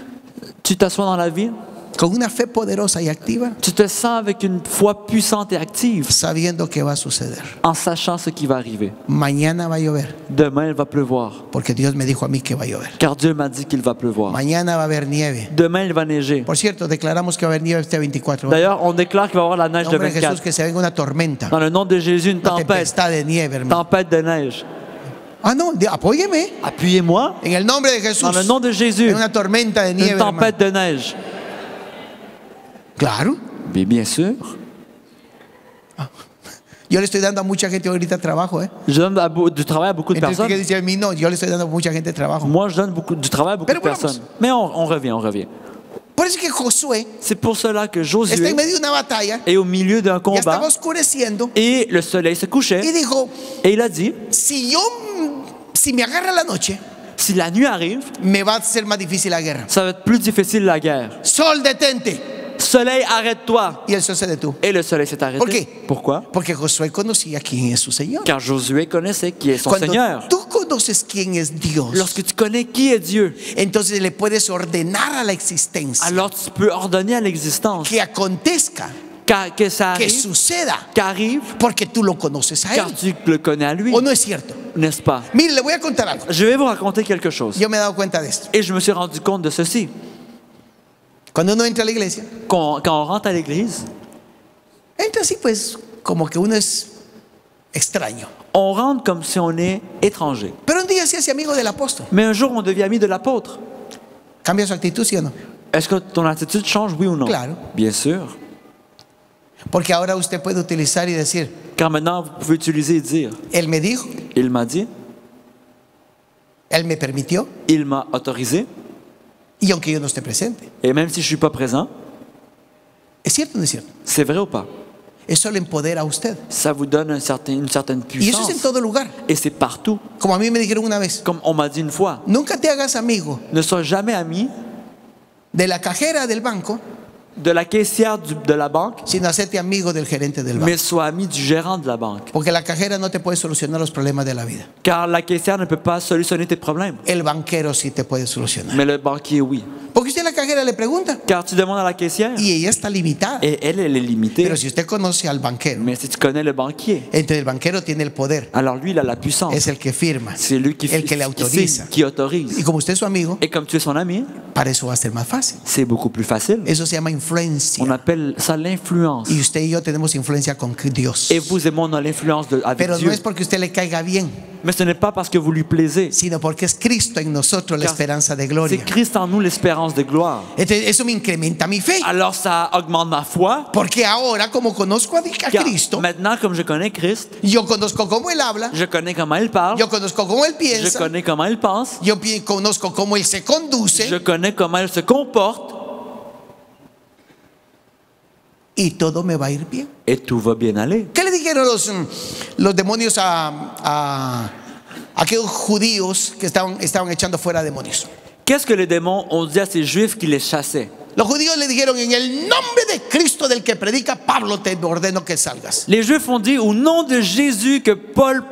tu t'assois dans la vie, con una fe poderosa y activa, tu te sens avec une foi puissante et active, sabiendo que va a suceder. en sachant ce qui va arriver. Mañana va a llover, Demain, il va pleuvoir, porque Dios me dijo a mí que va a llover. car Dieu m'a dit qu'il va pleuvoir. Mañana va a haber nieve. Demain, il va neiger. Por cierto, declaramos que va a haber nieve este 24 horas. D'ailleurs, on déclare qu'il va y avoir la En neige de nombre de Jesús, 24. que se venga una tormenta, Dans le nom de Jésus, une una tempête. tempestad de nieve, hermano. Tempête de neige. Ah, no, apóyeme. Appuyez-moi. En el nombre de Jesús. Dans le nom de Jésus, Una tormenta de une nieve, hermano. tempête de neige. Claro. Mais bien sûr. Yo le estoy dando a mucha gente ahorita trabajo, ¿eh? Je donne du travail à beaucoup de Entonces, ¿qué personnes. dice a mí? No, yo le estoy dando a mucha gente trabajo. Moi, je donne du travail à beaucoup de Pero vamos. personnes. Mais on revient. Por eso es que Josué C'est pour cela que está Josué en medio de una batalla, est au milieu d'un ya estaba combat oscureciendo, et le soleil se y couchait. dijo, Et il a dit, si me agarra la noche, si la nuit arrive, me va a ser más difícil la guerra. ça va être plus difficile la guerre. Sol, detente. Soleil, arrête-toi. Y el sol se detuvo. Et le soleil s'est arrêté. ¿Por qué? Pourquoi? Porque Josué conocía quién es su Señor. Car Josué connaissait qui est son Cuando Seigneur. tú conoces quién es Dios, Lorsque tu connais qui est Dieu, entonces le puedes ordenar a la existencia alors tu peux ordonner à l'existence que acontezca, que ça que arrive, suceda, qu'arrive, porque tú lo conoces a car Él. tu le connais à lui, ¿O no es cierto? n'est-ce pas? Mire, le voy a contar algo. Je vais vous raconter quelque chose. Yo me he dado cuenta de esto. Et je me suis rendu compte de ceci. Cuando uno entra a la iglesia, Quand on rentre à l'église, entra así pues como que uno es extraño. on rentre comme si on est étranger. Pero un día se hace amigo del apóstol. Mais un jour, on devient ami de l'apôtre. ¿Cambia su actitud, sí o no? Est-ce que ton attitude change, oui ou non? Claro. Bien sûr. Porque ahora usted puede utilizar y decir, Car maintenant, vous pouvez utiliser et dire, Él me dijo, il m'a dit, Él me permitió, il m'a autorisé, y aunque yo no esté presente. et même si je ne suis pas présent, ¿Es cierto o no es cierto? c'est vrai ou pas? Eso le empodera a usted. Ça vous donne une certaine Y eso es en puissance. todo lugar. Et c'est partout. Como a mí me dijeron una vez, Comme on m'a dit une fois, nunca te hagas amigo ne sois jamais ami de la cajera del banco, de la caissière de la banque, sino hacerte amigo del gerente del banco. mais sois ami du gérant de la banque. Porque la cajera no te puede solucionar los problemas de la vida. Car la caissière ne peut pas solutionner tes problèmes. El banquero sí te puede solucionar. Mais le banquier, oui. Porque usted a la cajera le pregunta Car tu demandes à la caissière y ella está limitada. et elle est limitée. Pero si usted conoce al banquero, Mais si tu connais le banquier, entonces el banquero tiene el poder, alors lui, il a la puissance. es el que firma, C'est lui qui el que le autoriza. qui autorise. Y como usted es su amigo, Et comme tu es son ami, para eso va a ser más fácil. c'est beaucoup plus facile. Eso se llama influencia. On appelle ça l'influence. Y usted y yo tenemos influencia con Dios. Et vous et moi, on a l'influence avec Pero Dieu. no es porque usted le caiga bien, Mais ce n'est pas parce que vous lui plaisez. sino porque es Cristo en nosotros la Car esperanza de C'est gloria. Christ en nous l'espérance de gloire. Entonces, eso me incrementa mi fe. Alors ça augmente ma foi. Porque ahora, como conozco a Car Cristo, maintenant, comme je connais Christ, yo conozco cómo Él habla, je connais comment il parle, yo conozco cómo Él je piensa, connais comment il pense, conozco cómo Él se conduce, je connais comment il se comporte, y todo me va a ir bien. et tout va bien aller. ¿Qué le dijeron los demonios a aquellos judíos que estaban echando fuera demonios? Qu'est-ce que les démons ont dit à ces juifs qui les chassaient? Los judíos le dijeron: en el nombre de Cristo del que predica Pablo te ordeno que salgas. Les juifs ont dit, au nom de Jésus que Paul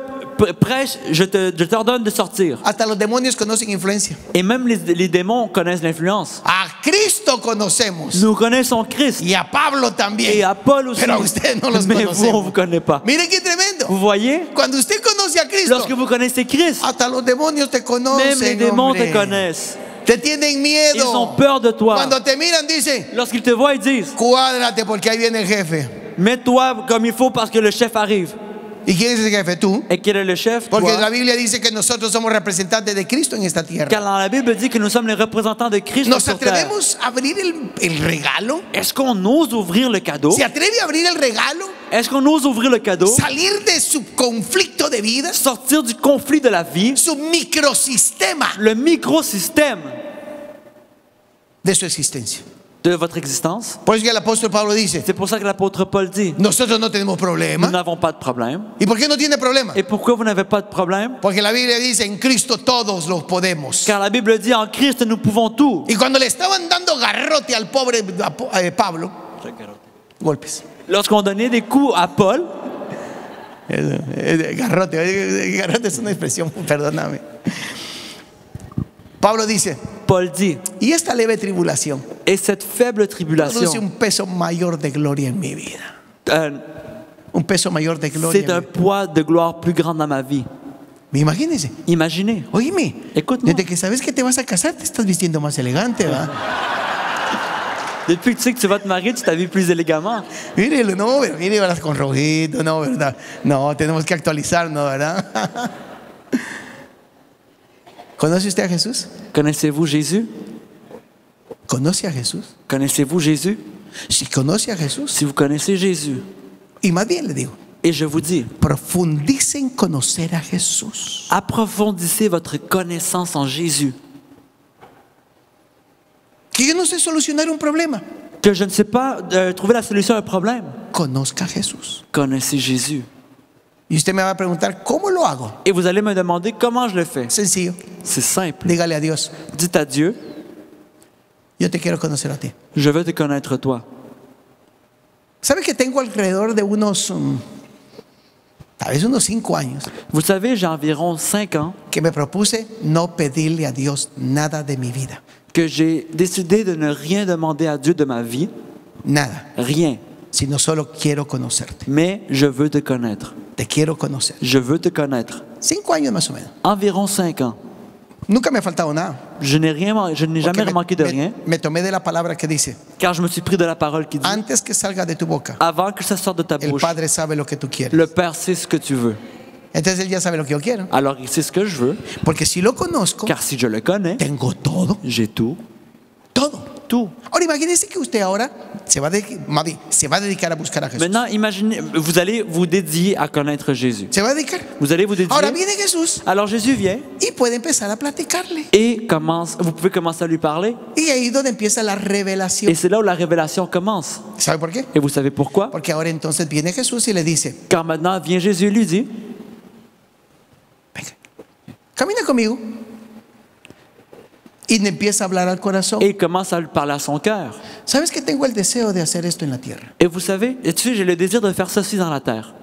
prêche, je t'ordonne de sortir. Hasta los demonios conocen influencia. Et même les démons connaissent l'influence. A Cristo conocemos Nous connaissons Christ. y a Pablo también. Et à Paul aussi. Pero a ustedes no los Mais vous, on ne conocemos. vous connaît pas. Mire qué tremendo. Vous voyez? Cuando usted conoce a Cristo, Lorsque vous connaissez Christ, hasta los demonios te conocen. même les démons te hombre. connaissent. Te tienen miedo. Ils ont peur de toi. Cuando te miran dicen: Lorsqu'ils te voient, ils disent, cuádrate porque ahí viene el jefe. mets-toi comme il faut parce que le chef arrive. ¿Y quién es el jefe? Tú. Et quel est le chef? Porque Toi. la Biblia dice que nosotros somos representantes de Cristo en esta tierra. Car dans la Bible dit que nous sommes les représentants de Christ ¿Nos sur terre. atrevemos a abrir el regalo? Est-ce qu'on ose ouvrir le cadeau? ¿Se atreve a abrir el regalo? Est-ce qu'on ose ouvrir le cadeau? Salir de su conflicto de vida, Sortir du conflit de la vie, su microsistema le microsystème de su existencia. de votre existence. Por eso que el apóstol Pablo dice: C'est pour ça que l'apôtre Paul dit, nosotros no tenemos nous problema. n'avons pas de problème. ¿Y por qué no tiene problema? Et pourquoi vous n'avez pas de problème? Porque la Biblia dice: en Cristo todos los podemos. Car la Bible dit, en Christ, nous pouvons tout. Y cuando le estaban dando garrote al pobre Pablo, golpes. Lorsqu'on donnait des coups à Paul, Garrote es una expresión, perdóname. Pablo dice: Paul dit, y esta leve tribulación et cette faible produce tribulation, un peso mayor de gloria en mi vida. euh, Un peso mayor de gloria. c'est un poids de gloire plus grand dans ma vie. Imagínense. Imaginez. Oíme, Écoute-moi. desde que sabes que te vas a casar, te estás vistiendo más elegante, ¿verdad? Depuis que tu sais que tu vas te marier, tu t'habilles plus élégamment. Mírelo, no, pero mire, ¿verdad? Con rojito, no, ¿verdad? No, tenemos que actualizarnos, ¿verdad? ¿Conoce usted a Jesús? Connaissez-vous Jésus? ¿Conoce a Jesús? Connaissez-vous Jésus? Si conoce a Jesús, Si vous connaissez Jésus, y más bien le digo, et je vous dis, profundice en conocer a Jesús. approfondissez votre connaissance en Jésus. Que yo no sé solucionar un problema. Que je ne sais pas trouver la solution à un problème. Conozca a Jesús. Connaissez Jésus. Y usted me va a preguntar: ¿cómo lo hago? Et vous allez me demander comment je le fais. Sencillo. C'est simple. Dígale a Dios: Dites à Dieu, yo te quiero conocer a ti. je veux te connaître toi. ¿Sabe que tengo alrededor de tal vez unos 5 años, Vous savez, j'ai environ 5 ans que me propuse no pedirle a Dios nada de mi vida? que j'ai décidé de ne rien demander à Dieu de ma vie. Nada. Rien. Sino solo quiero conocerte. Mais je veux te connaître. Te quiero conocer. Je veux te connaître. 5 años más o menos. Environ 5 ans. Nunca me ha faltado nada. Je n'ai jamais Porque manqué de rien, me tomé de la palabra que dice: car je me suis pris de la parole qui dit, antes que salga de tu boca, avant que ça sorte de ta el bouche, Padre sabe lo que tú quieres. le Père sait ce que tu veux. Entonces Él ya sabe lo que yo quiero. Alors il sait ce que je veux, Porque si lo conozco, car si je le connais, tengo todo. j'ai tout. Todo. Tout. Ahora imagínese que usted ahora se va a dedicar a buscar a Jesús. Maintenant, imaginez, vous allez vous dédier à connaître Jésus. Se va a dedicar. Vous allez vous dédier. Ahora viene Jesús Alors Jésus vient y puede empezar a platicarle. et vous pouvez commencer à lui parler. Y ahí es donde empieza la Et revelación. c'est là où la révélation commence. ¿Sabe por qué? Et vous savez pourquoi? Porque ahora entonces viene Jesús y le dice: Car maintenant vient Jésus et lui dit, venga, camina conmigo. Y le empieza a hablar al corazón. et il commence à lui parler à son cœur. ¿Sabes que tengo el deseo de hacer esto en la tierra? Et vous savez, et tu sais, j'ai le désir de faire ceci dans la terre.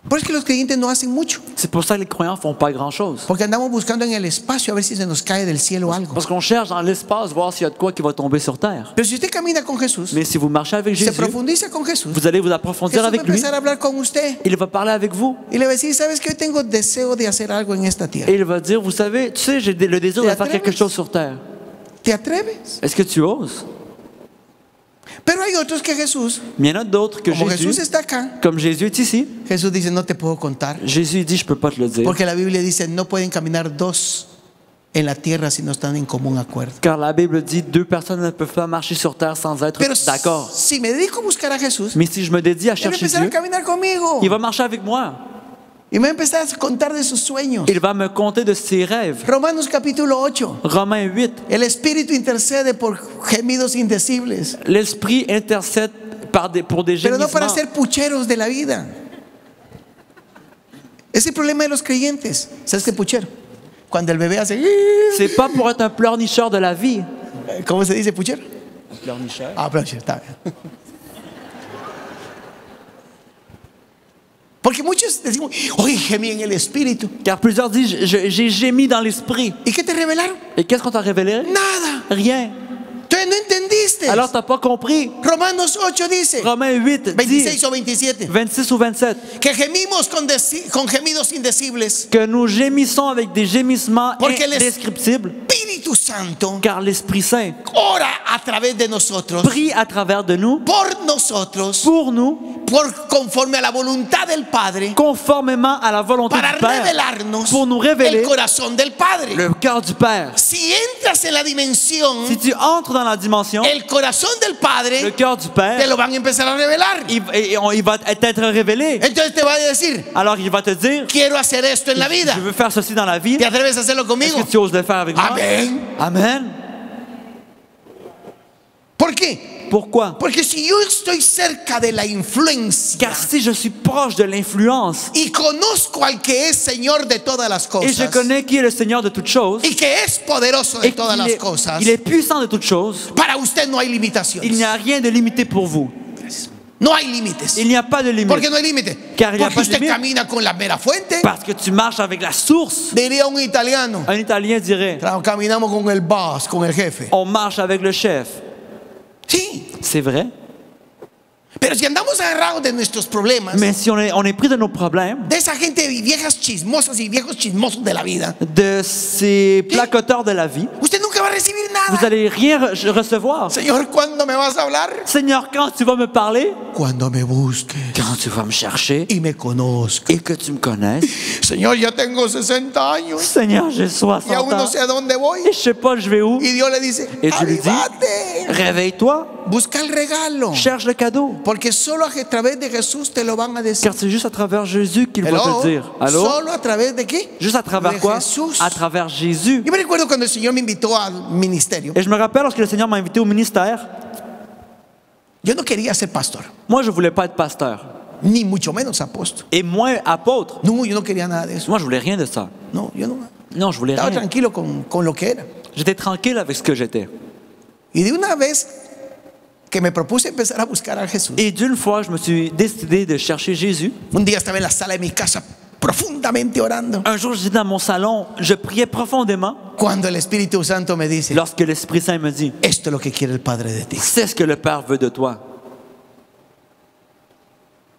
Por eso que los creyentes no hacen mucho. C'est pour ça que les croyants font pas grand-chose. Porque andamos buscando en el espacio a ver si se nos cae del cielo algo. Parce qu'on cherche dans l'espace voir s'il y a de quoi qui va tomber sur terre. Pero si usted camina con Jesús, Mais si vous marchez avec se Jésus, profundiza con Jesús, vous allez vous approfondir Jesús va a avec lui. empezar a hablar con usted Il va parler avec vous. y le va a decir: ¿sabes que hoy tengo deseo de hacer algo en esta tierra? Et il va dire, vous savez, tu sais, j'ai le désir de faire quelque chose sur terre. ¿Te atreves? Est-ce que tu oses? Pero hay otros que Jesús, Mais il y en a d'autres que como Jésus, Jesús está acá, comme Jésus est ici, Jesús dice, no te puedo contar. Jésus dit, je ne peux pas te le dire. Porque la Biblia dice, no pueden caminar dos en la tierra si no están en común acuerdo. Car la Bible dit, 2 personnes ne peuvent pas marcher sur terre sans être Pero d'accord. si me dedico a buscar a Jesús, Mais si je me dédie à Él va a chercher empezar a Dieu, caminar conmigo. il va marcher avec moi. Y me va a empezar a contar de sus sueños. Il va me conter de ses rêves. Romanos capítulo 8. Romains 8. El Espíritu intercede por gemidos indecibles. L'Esprit intercède pour des Pero no para gémissements. ser pucheros de la vida. Es el problema de los creyentes. ¿Sabes qué puchero? Cuando el bebé hace... C'est pas pour être un pleurnicheur de la vie. ¿Cómo se dice puchero? Pleurnicheur. Ah, pleurnichero, está bien. Porque muchos decimos, oye, gemí en el Espíritu. Car plusieurs disent, j'ai gémi dans l'Esprit. ¿Y qué te revelaron? Et qu'est-ce qu'on t'a révélé? Nada. Rien. Entonces no entendiste. Alors t'as pas compris. Romanos 8 dice, Romains 8 dit, 26 o 27, 26 ou 27, que gemimos con gemidos indecibles. que nous gémissons avec des gémissements Porque indescriptibles, Espíritu Santo car l'Esprit Saint ora a través de nosotros, prie à travers de nous, por nosotros, pour nous, conforme a la voluntad del Padre, conformément à la volonté para du Père, revelarnos pour nous el révéler corazón del Padre. le cœur du Père. Si entras en la dimensión, Si tu entres dans la dimension, el corazón del le Padre cœur du te Père, lo van a empezar a revelar. il va être révélé. Entonces te va a decir, Alors il va te dire, quiero hacer esto en la vida. je veux faire ceci dans la vie. ¿Te atreves a hacerlo Est-ce conmigo? que tu oses le faire avec moi? Amén. Amen. ¿Por qué? Pourquoi? Porque si yo estoy cerca de la influencia Car si je suis proche de l'influence y conozco al que es Señor de todas las et je cosas connais qui est le Seigneur de toutes choses y que es poderoso de et todas qu'il las est, cosas, il est puissant de toutes choses, para usted no hay il n'y limitaciones. a rien de limité pour vous. No hay límites. Il n'y a pas de ¿Por qué limite. no hay límite? Car il y a Porque pas de usted limite. camina con la mera fuente. Parce que tu marches avec la source. Diría un italiano, Un Italien dirait, caminamos con el boss, con el jefe. on marche avec le chef. Sí, C'est vrai. pero si andamos agarrados de nuestros problemas, Mais si on est pris de nos problèmes, de esa gente viejas chismosas y viejos chismosos de la vida, de ces placoteurs de la vie, usted nunca va a recibir vous nada. n'allez rien recevoir. Señor, ¿cuándo me vas a hablar? Seigneur, quand tu vas me parler, Cuando me busques quand tu vas me chercher y me conozcas. et que tu me connaisses, Señor, ya tengo 60 años Seigneur, j'ai 60 y aún no ans sé a dónde voy. et je sais pas je vais où. Y Dios le dice, Et je lui dis, avívate, réveille-toi, busca el regalo. cherche le cadeau. Porque solo a través de Jesús te lo van a decir. Car c'est juste à travers Jésus qu'il va te Hello? le dire. Allô? Solo a través de qué? Juste à travers De quoi? Jesús. À travers Jésus. Yo me recuerdo cuando el Señor me invitó al ministerio. Et je me rappelle lorsque le Seigneur m'a invité au ministère, Yo no quería ser pastor, moi je voulais pas être pasteur. ni mucho menos apóstol. Et moins apôtre. No, yo no quería nada de eso. Moi je voulais rien de ça. No, yo no. Non, je voulais Estaba rien. tranquilo con lo que era. J'étais tranquille avec ce que j'étais. Y de una vez que me propuse empezar a buscar a Jesús, Et d'une fois, je me suis décidé de chercher Jésus. un día estaba en la sala de mi casa profundamente orando, Un jour, j'étais dans mon salon, je priais profondément cuando el Espíritu Santo me dice, lorsque l'Esprit Saint me dit, esto es lo que quiere el Padre de ti. c'est ce que le Père veut de toi.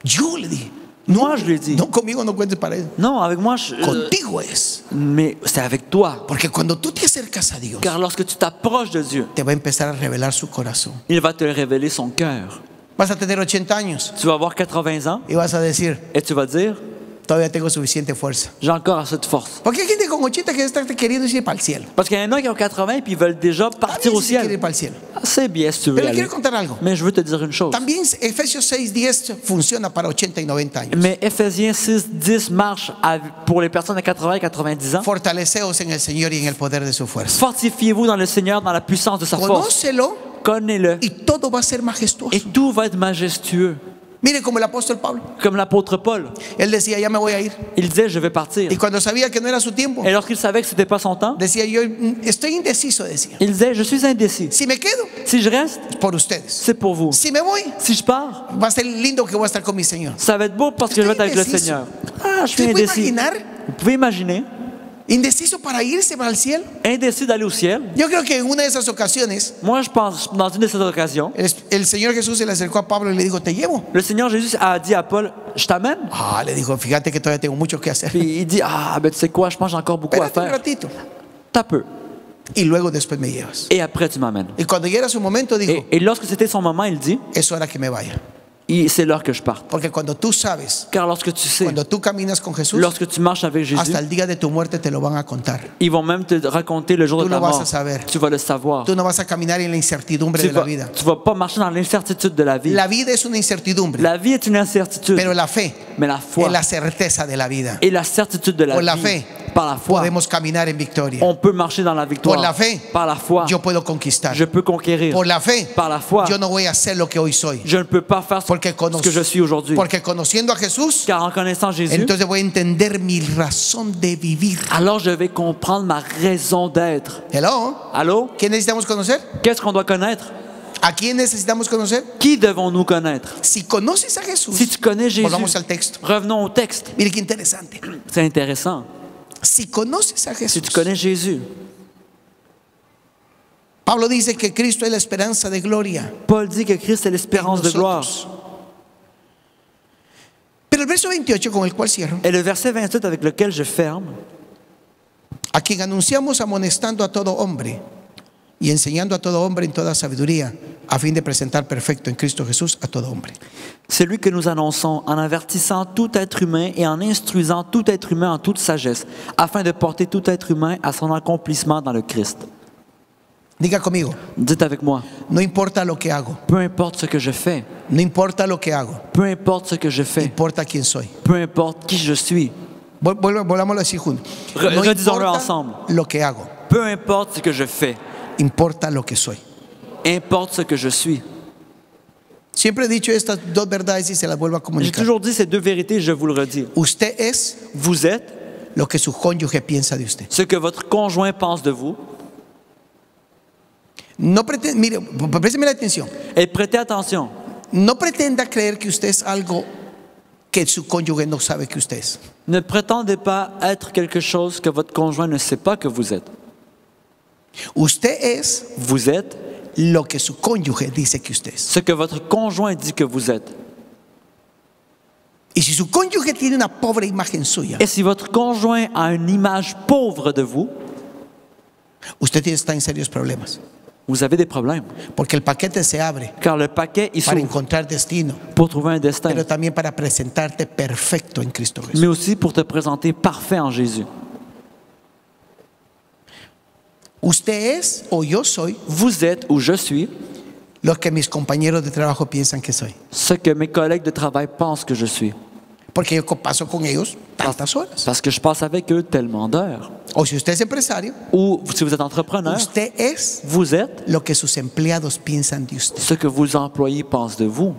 Yo le dije, Moi, je lui ai dit, no, conmigo no cuentes para eso. non, avec moi, Contigo es. mais c'est avec toi. Porque cuando tú te acercas a Dios, Car lorsque tu t'approches de Dieu, te va a empezar a revelar su corazón. il va te révéler son cœur. Vas a tener 80 años Tu vas avoir 80 ans y vas a decir, et tu vas dire, todavía tengo suficiente fuerza. j'ai encore assez de force. Porque hay gente con 80 que está queriendo ir para el cielo. Parce qu'il y en a qui ont 80 et puis ils veulent déjà partir También au si quiere ir ciel. para el cielo. C'est bien si tu veux Pero le aller. quiero contar algo. Mais je veux te dire une chose. También Efesios 6:10 funciona para 80 y 90 años. Mais Éphésiens 6, 10 marche pour les personnes de 80 et 90 ans. Fortaleceos en el Señor y en el poder de su fuerza. Fortifiez-vous dans le Seigneur, dans la puissance de sa force. Conócelo Connais-le. y todo va a ser majestuoso. Et tout va être majestueux. Mire como el apóstol Pablo. Comme l'apôtre Paul. Él decía, ya me voy a ir. Il disait, je vais partir. Y cuando sabía que no era su tiempo, Et lorsqu'il savait que ce n'était pas son temps, decía, yo estoy indeciso, decía. il disait, je suis indécis. Si me quedo, Si je reste, por ustedes. c'est pour vous. Si me voy, Si je pars, va a ser lindo que voy a estar con mi Señor. ça va être beau parce que je vais être avec le Indécis. Seigneur. Ah, je suis ¿Usted puede indécis. imaginar? Vous pouvez imaginer, Indeciso para irse para el cielo. indécis d'aller au ciel. Yo creo que en una de esas ocasiones, Moi, je pense, dans une de ces occasions, el Señor Jesús se le acercó a Pablo y le dijo, te llevo. le Seigneur Jésus a dit à Paul, je t'amène. Ah, le dijo, fíjate que todavía tengo mucho que hacer. Puis il dit, ah, ben tu sais quoi, je pense que j'ai encore beaucoup à Espérate un faire. ratito. T'as peu. y luego después me llevas. et après tu m'amènes. Y cuando llega su momento, digo, Et lorsque c'était son moment, il dit, es hora que me vaya. c'est l'heure que je parte. Porque cuando tú sabes, Car lorsque tu sais, cuando tú caminas con Jesús, lorsque tu marches avec Jésus, hasta el día de tu muerte te lo van a contar. ils vont même te raconter le jour Tú de ta lo vas mort. a saber. Tu vas le savoir. Tú no vas a caminar en la incertidumbre de la vida. Tu vas pas marcher dans l'incertitude de la vie. La vida es una incertidumbre, La vie est une incertitude, pero la fe mais la foi es la certeza de la vida. et la certitude de la Por la vie, fe, par la foi, podemos caminar en victoria. on peut marcher dans la victoire. Por la fe, Par la foi, yo puedo conquistar. je peux conquérir. Por la fe, Par la foi, yo no voy a hacer lo que hoy soy. je ne peux pas faire ce Porque, que je suis aujourd'hui. porque conociendo a Jesús, Car en connaissant Jésus, entonces voy a entender mi razón de vivir. alors je vais comprendre ma raison d'être. Hello. Allô? ¿Quién necesitamos conocer? Qu'est-ce qu'on doit connaître? ¿A quién necesitamos conocer? Qui devons-nous connaître? Si conoces a Jesús, Si tu connais Jésus, volvamos al texto. revenons au texte. Mire qué interesante. C'est intéressant. Si conoces a Si Jesús, tu connais Jésus, Pablo dice que Cristo es la esperanza de gloria. Paul dit que Christ est l'espérance de gloire. Nosotros. Pero el verso 28 con el cual cierro, Et le verset 28 avec lequel je ferme, a quien anunciamos amonestando a todo hombre y enseñando a todo hombre en toda sabiduría, a fin de presentar perfecto en Cristo Jesús a todo hombre. c'est lui que nous annonçons en avertissant tout être humain et en instruisant tout être humain en toute sagesse, afin de porter tout être humain à son accomplissement dans le Christ. Diga conmigo, Dites avec moi, no importa lo que hago, peu importe ce que je fais, no importa lo que hago, peu importe ce que je fais, importa quién soy. peu importe qui je suis, Volvámoslo así juntos. No redisons-le importa ensemble. lo que hago, peu importe ce que je fais, importa lo que soy. importe ce que je suis. Siempre he dicho estas dos verdades y se las vuelvo a J'ai comunicar. toujours dit ces deux vérités, je vous le redis. Usted es Vous êtes lo que su cónyuge piensa de usted. ce que votre conjoint pense de vous. No pretenda, mire, présteme la atención. Et prêtez attention, No pretenda creer que usted es algo que su cónyuge no sabe que usted es. ne prétendez pas être quelque chose que votre conjoint ne sait pas que vous êtes. Usted es Vous êtes lo que su cónyuge dice que usted es. ce que votre conjoint dit que vous êtes. Y si su cónyuge tiene una pobre imagen suya, Et si votre conjoint a une image pauvre de vous, usted está en serios problemas. vous avez des problèmes. Porque el paquete se abre Car le paquet, il para s'ouvre encontrar destino, pour trouver un destin, pero también para presentarte perfecto en Cristo Jesús. mais aussi pour te présenter parfait en Jésus. Usted es o yo soy Vous êtes ou je suis lo que mis compañeros de trabajo piensan que soy. ce que mes collègues de travail pensent que je suis. Porque yo paso con ellos tantas horas. Parce que je passe avec eux tellement d'heures. O si usted es empresario, Ou si vous êtes entrepreneur, usted es vous êtes lo que sus empleados piensan de usted. ce que vos employés pensent de vous.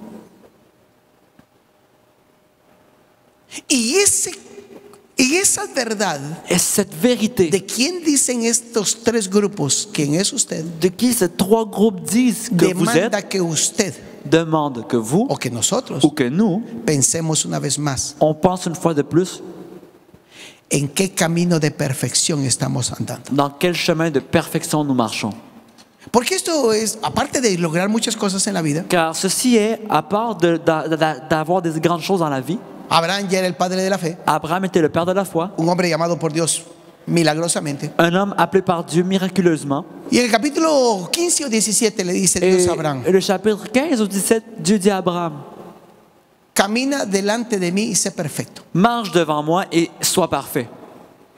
Y esa verdad, Et cette vérité, ¿de quién dicen estos tres grupos quién es usted? de qui ces trois groupes disent que vous Demanda êtes, que usted demande que vous o que nosotros ou que nous, pensemos una vez más on pense une fois de plus en qué camino de perfección estamos andando. dans quel chemin de perfection nous marchons. Porque esto es, aparte de lograr muchas cosas en la vida, Car ceci est, à part d'avoir des grandes choses dans la vie, Abraham ya era el padre de la fe, Abraham était le père de la foi, un hombre llamado por Dios milagrosamente. un homme appelé par Dieu miraculeusement. Y en el capítulo 15 o 17 le dice Dios a Abraham, Et le chapitre 15 au 17, Dieu dit à Abraham, camina delante de mí y sé perfecto. marche devant moi et sois parfait.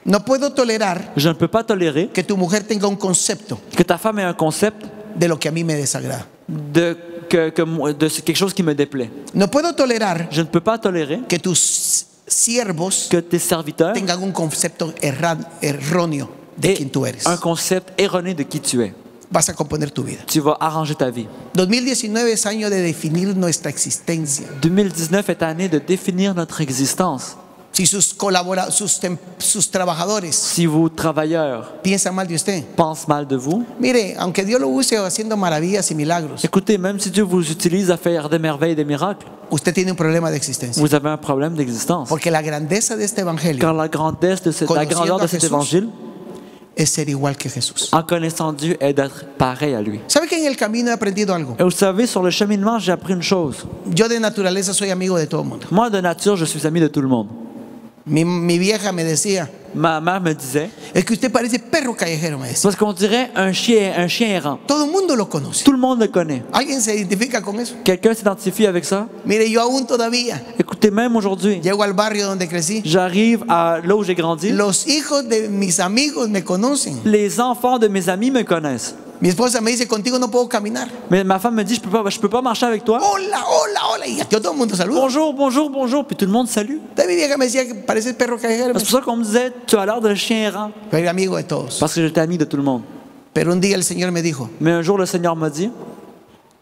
No puedo tolerar Je ne peux pas tolérer que tu mujer tenga un concepto que ta femme ait un concept de lo que a mí me desagrada. de quelque chose qui me déplaît. No puedo tolerar Je ne peux pas tolérer que tus siervos que tes serviteurs tengan un concepto erróneo de quién tú eres. aient un concept erroné de qui tu es. Vas a componer tu vida. Tu vas arranger ta vie. 2019 es año de definir nuestra existencia. 2019 est année de définir notre existence. Si sus trabajadores Si vos travailleurs piensan mal de usted, pensent mal de vous, mire, aunque Dios lo use haciendo maravillas y milagros, écoutez, même si Dieu vous utilise à faire des merveilles et des miracles, usted tiene un problema de existencia. vous avez un problème d'existence. Porque la grandeza de este evangelio Car la grandeur de cet évangile, es ser igual que Jesús. en connaissant Dieu, est d'être pareil à lui. ¿Sabe que en el camino he aprendido algo? Et vous savez, sur le cheminement, j'ai appris une chose. Yo de naturaleza soy amigo de todo el mundo. Moi, de nature, je suis ami de tout le monde. Mi vieja me decía, Ma mère me disait, es que usted parece perro callejero, me decía. parce qu'on dirait un chien errant. Todo el mundo lo conoce. Tout le monde le connaît. ¿Alguien se identifica con eso? Quelqu'un s'identifie avec ça? Mire, yo aún todavía Écoutez, même aujourd'hui, llego al barrio donde crecí. j'arrive à là où j'ai grandi. Los hijos de mis amigos me conocen. Les enfants de mes amis me connaissent. Mi esposa me dice, contigo no puedo caminar. Mais ma femme me dit, je peux pas marcher avec toi. Hola, hola, hola. Y yo todo el mundo saluda. Bonjour, bonjour, bonjour. Puis tout le monde salue. Entonces mi vieja me decía que pareces perro callejero. C'est pour ça qu'on me disait, tu as l'air d'un chien errant. Pero era amigo de todos. Parce que j'étais ami de tout le monde. Pero un día el Señor me dijo, Mais un jour, le Seigneur m'a dit,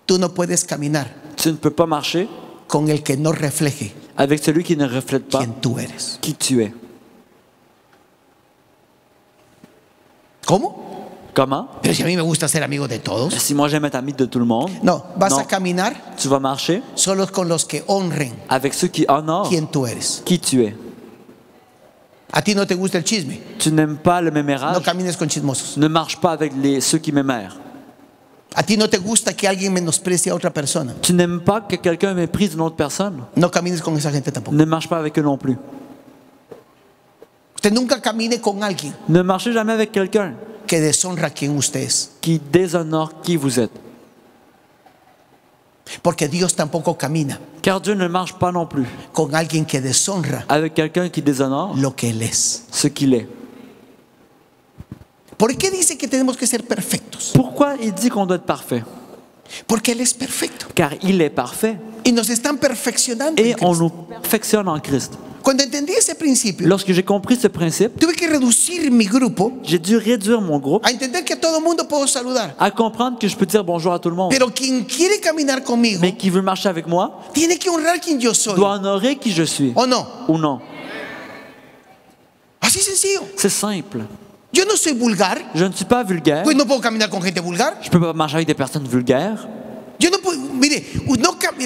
tú no puedes caminar tu ne peux pas marcher con el que no refleje avec celui qui ne reflète pas quién tú eres. qui tu es. ¿Cómo? Comment? Pero si a mí me gusta ser amigo de todos. Si moi j'aime être ami de tout le monde, No, vas Non. a caminar tu vas marcher solo con los que honren avec ceux qui honorent quién tú eres. qui tu es. A ti no te gusta el chisme. Tu n'aimes pas le No mémérage, camines con chismosos. ne marche pas avec ceux qui mémèrent. A ti no te gusta que alguien menosprecie a otra persona. Tu n'aimes pas que quelqu'un méprise une autre personne, No camines con esa gente tampoco. ne marche pas avec eux non plus. Usted nunca camine con alguien Ne marchez jamais avec quelqu'un que deshonra quien usted es. qui déshonore qui vous êtes. Porque Dios tampoco camina Car Dieu ne marche pas non plus con alguien que deshonra avec quelqu'un qui déshonore lo que Él es. ce qu'il est. ¿Por qué dice que tenemos que ser perfectos? Pourquoi il dit qu'on doit être parfait? Porque Él es perfecto. Car il est parfait Y nos están perfeccionando. en et on Cristo. nous perfectionne en Christ. Cuando entendí ese principio, Lorsque j'ai compris ce principe, tuve que reducir mi grupo j'ai dû réduire mon groupe a entender que a todo mundo puedo saludar. à comprendre que je peux dire bonjour à tout le monde. Pero quien quiere caminar conmigo Mais qui veut marcher avec moi tiene que honrar quien yo soy. doit honorer qui je suis. ¿O no? Ou non. Así sencillo. C'est simple. Yo no soy vulgar. Je ne suis pas vulgaire. Pues no puedo caminar con gente vulgar. Je peux pas marcher avec des personnes vulgaires. Yo no puedo, mire,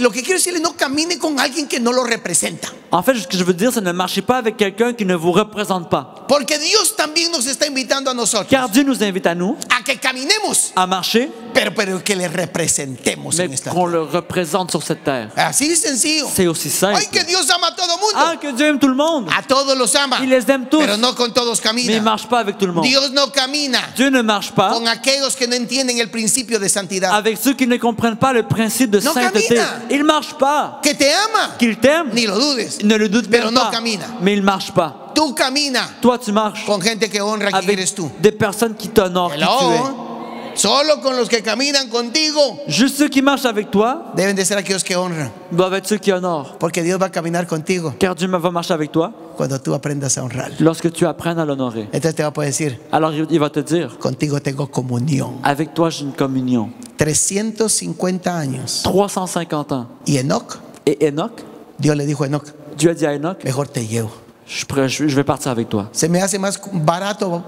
lo que quiero decirle, no camine con alguien que no lo representa. En fait, ce que je veux dire, c'est ne marchez pas avec quelqu'un qui ne vous représente pas. Porque Dios también nos está invitando a nosotros Car Dieu nous invite à nous a que caminemos, à marcher, pero que le representemos en mais esta qu'on tierra. le représente sur cette terre. Así de sencillo. C'est aussi simple. Ay, que Dios ama a todo Ah, mundo. que Dieu aime tout le monde. A todos los ama. Il les aime tous. Pero no con todos Mais il ne camina. marche pas avec tout le monde. Dios no camina Dieu ne marche pas con aquellos que no entienden el principio de santidad. avec ceux qui ne comprennent pas le principe de No sainteté. camina. Il ne marche pas. Que te ama, Qu'il t'aime, ni lo dudes. ne le doute Pero même no pas. camina. Mais il ne marche pas. Tú camina Toi, tu marches con gente que honra quién eres avec tú. des personnes qui t'honorent, qui tu es. Hello. Solo con los que caminan contigo Juste ceux qui marchent avec toi deben de ser aquellos que honran. doivent être ceux qui honorent. Porque Dios va a caminar contigo Car Dieu va marcher avec toi cuando tú aprendas a honrar. lorsque tu apprennes à l'honorer. Entonces te va a poder decir, Alors il va te dire, contigo tengo comunión. avec toi j'ai une communion. 350 años. 350 ans. Y Enoch, Et Enoch, Dios le dijo a Enoch, Dieu a dit à Enoch, mejor te llevo. je vais partir avec toi. Se me hace más barato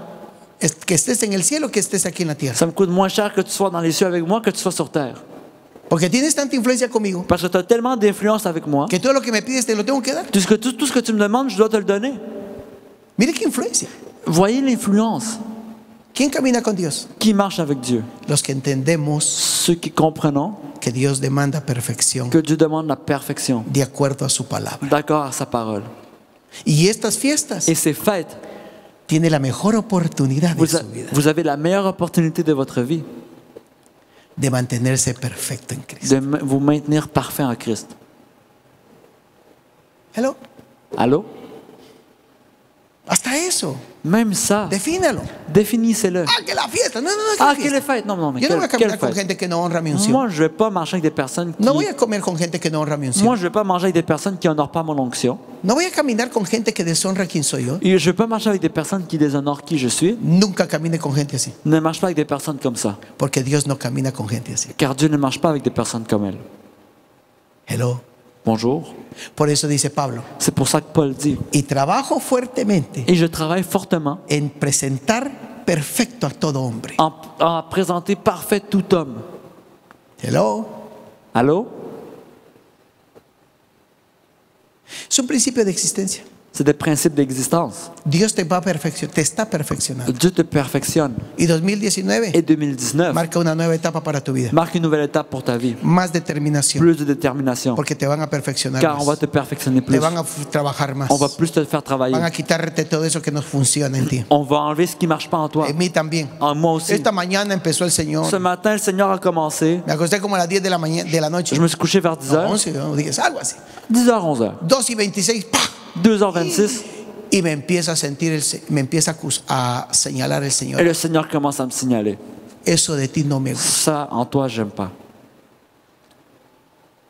que estés en el cielo que estés aquí en la tierra. Ça me coûte moins cher que tu sois dans les cieux avec moi que tu sois sur terre. Porque tienes tanta influencia conmigo Parce que tu as tellement d'influence avec moi. que todo lo que me pides te lo tengo que dar. Tout ce que tu me demandes, je dois te le donner. Mire qué influencia. Voyez l'influence. ¿Quién camina con Dios? Qui marche avec Dieu? Los que entendemos Ceux qui comprenons que Dios demanda perfección que Dieu demande la perfection, de acuerdo a su palabra. d'accord à sa parole. Y estas fiestas Et ces fêtes, tiene la mejor oportunidad de su vida vous avez la meilleure opportunité de votre vie de mantenerse perfecto en Cristo. de vous maintenir parfait en Christ. Hello. Allô? Hasta eso, Même ça, defínalo. définissez-le. Ah, que la fiesta. No, Ah, que quelle la est fiesta. fête? Non, non, mais Yo no voy a quelle caminar con fête? gente que no honra mi unción. Moi, je ne vais pas marcher avec des personnes qui... No voy a comer con gente que no honra mi unción. Moi, je ne vais pas manger avec des personnes qui n'honorent pas mon onction. No voy a caminar con gente que deshonra quien soy yo. Et je ne vais pas marcher avec des personnes qui déshonorent qui je suis. Nunca camine con gente así. Ne marche pas avec des personnes comme ça. Porque Dios no camina con gente así. Car Dieu ne marche pas avec des personnes comme elle. Hello. Bonjour. Por eso dice Pablo, C'est pour ça que Paul dit, y trabajo fuertemente et je travaille fortement en presentar perfecto a todo hombre. en présenter parfait tout homme. Hello. Allô? Es un principio de existencia. C'est des principes d'existence. Dios te va a perfeccionar, te está perfeccionando. Dieu te perfectionne. Y 2019 Et 2019 marca una nueva etapa para tu vida. marque une nouvelle étape pour ta vie. Más determinación, Plus de détermination. porque te van a perfeccionar Car on va más. te perfectionner Te plus. van a trabajar más. On va plus te faire travailler. Van a quitarte todo eso que no funciona en ti. On va enlever ce qui ne marche pas en toi. En mí también. En moi aussi. Esta mañana empezó el Señor. Ce matin, le Seigneur a commencé. Me acosté como a las 10 de la mañana, de la noche. Je me suis couché vers 10h. 11 o 10, algo así. 10h, 11h. 2:26, ¡pah! 2h26. Y me empieza a sentir, me empieza a señalar el Et Señor. le Seigneur commence à me signaler. Eso de ti no me gusta. Ça, en toi, j'aime pas.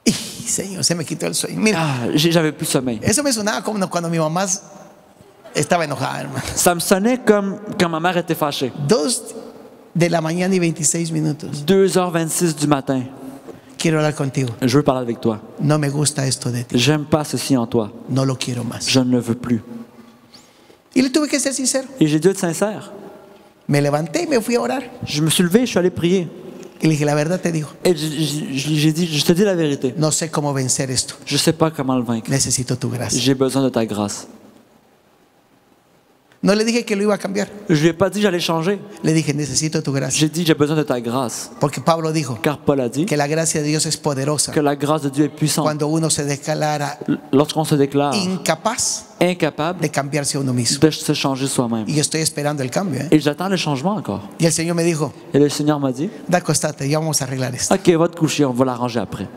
Y, Señor, se me quitó el sueño. Mira, Ah, j'avais plus sommeil. eso me sonaba como cuando mi mamá estaba enojada, hermano. Ça me sonnait comme quand ma mère était fâchée. 2 de la mañana y 26 minutos. 2h26 du matin. Quiero hablar contigo. Je veux parler avec toi. No me gusta esto de ti. J'aime pas ceci en toi. No lo quiero más. Je ne le veux plus. Y le tuve que ser sincero. Et j'ai dû être sincère. Me levanté y me fui a orar. Je me suis levé, je suis allé prier. Y le dije, la verdad te digo, Et j'ai dit, je te dis la vérité. no sé cómo vencer esto. Je sais pas comment le vaincre. Necesito tu gracia. J'ai besoin de ta grâce. No le dije que lo iba a cambiar. Je lui ai pas dit que j'allais changer. Le dije, necesito tu gracia. J'ai dit, j'ai besoin de ta grâce. Porque Pablo dijo Car Paul a dit que la gracia de Dios es poderosa que la grâce de Dieu est puissante. cuando uno se declara Lorsqu'on se déclare incapaz incapable de cambiarse a uno mismo. de se changer soi-même. Y yo estoy esperando el cambio. Et j'attends le changement encore. Y el Señor me dijo, Et le Seigneur m'a dit, da, acostate, ya vamos a arreglar esto. ok, va te coucher, on va l'arranger après.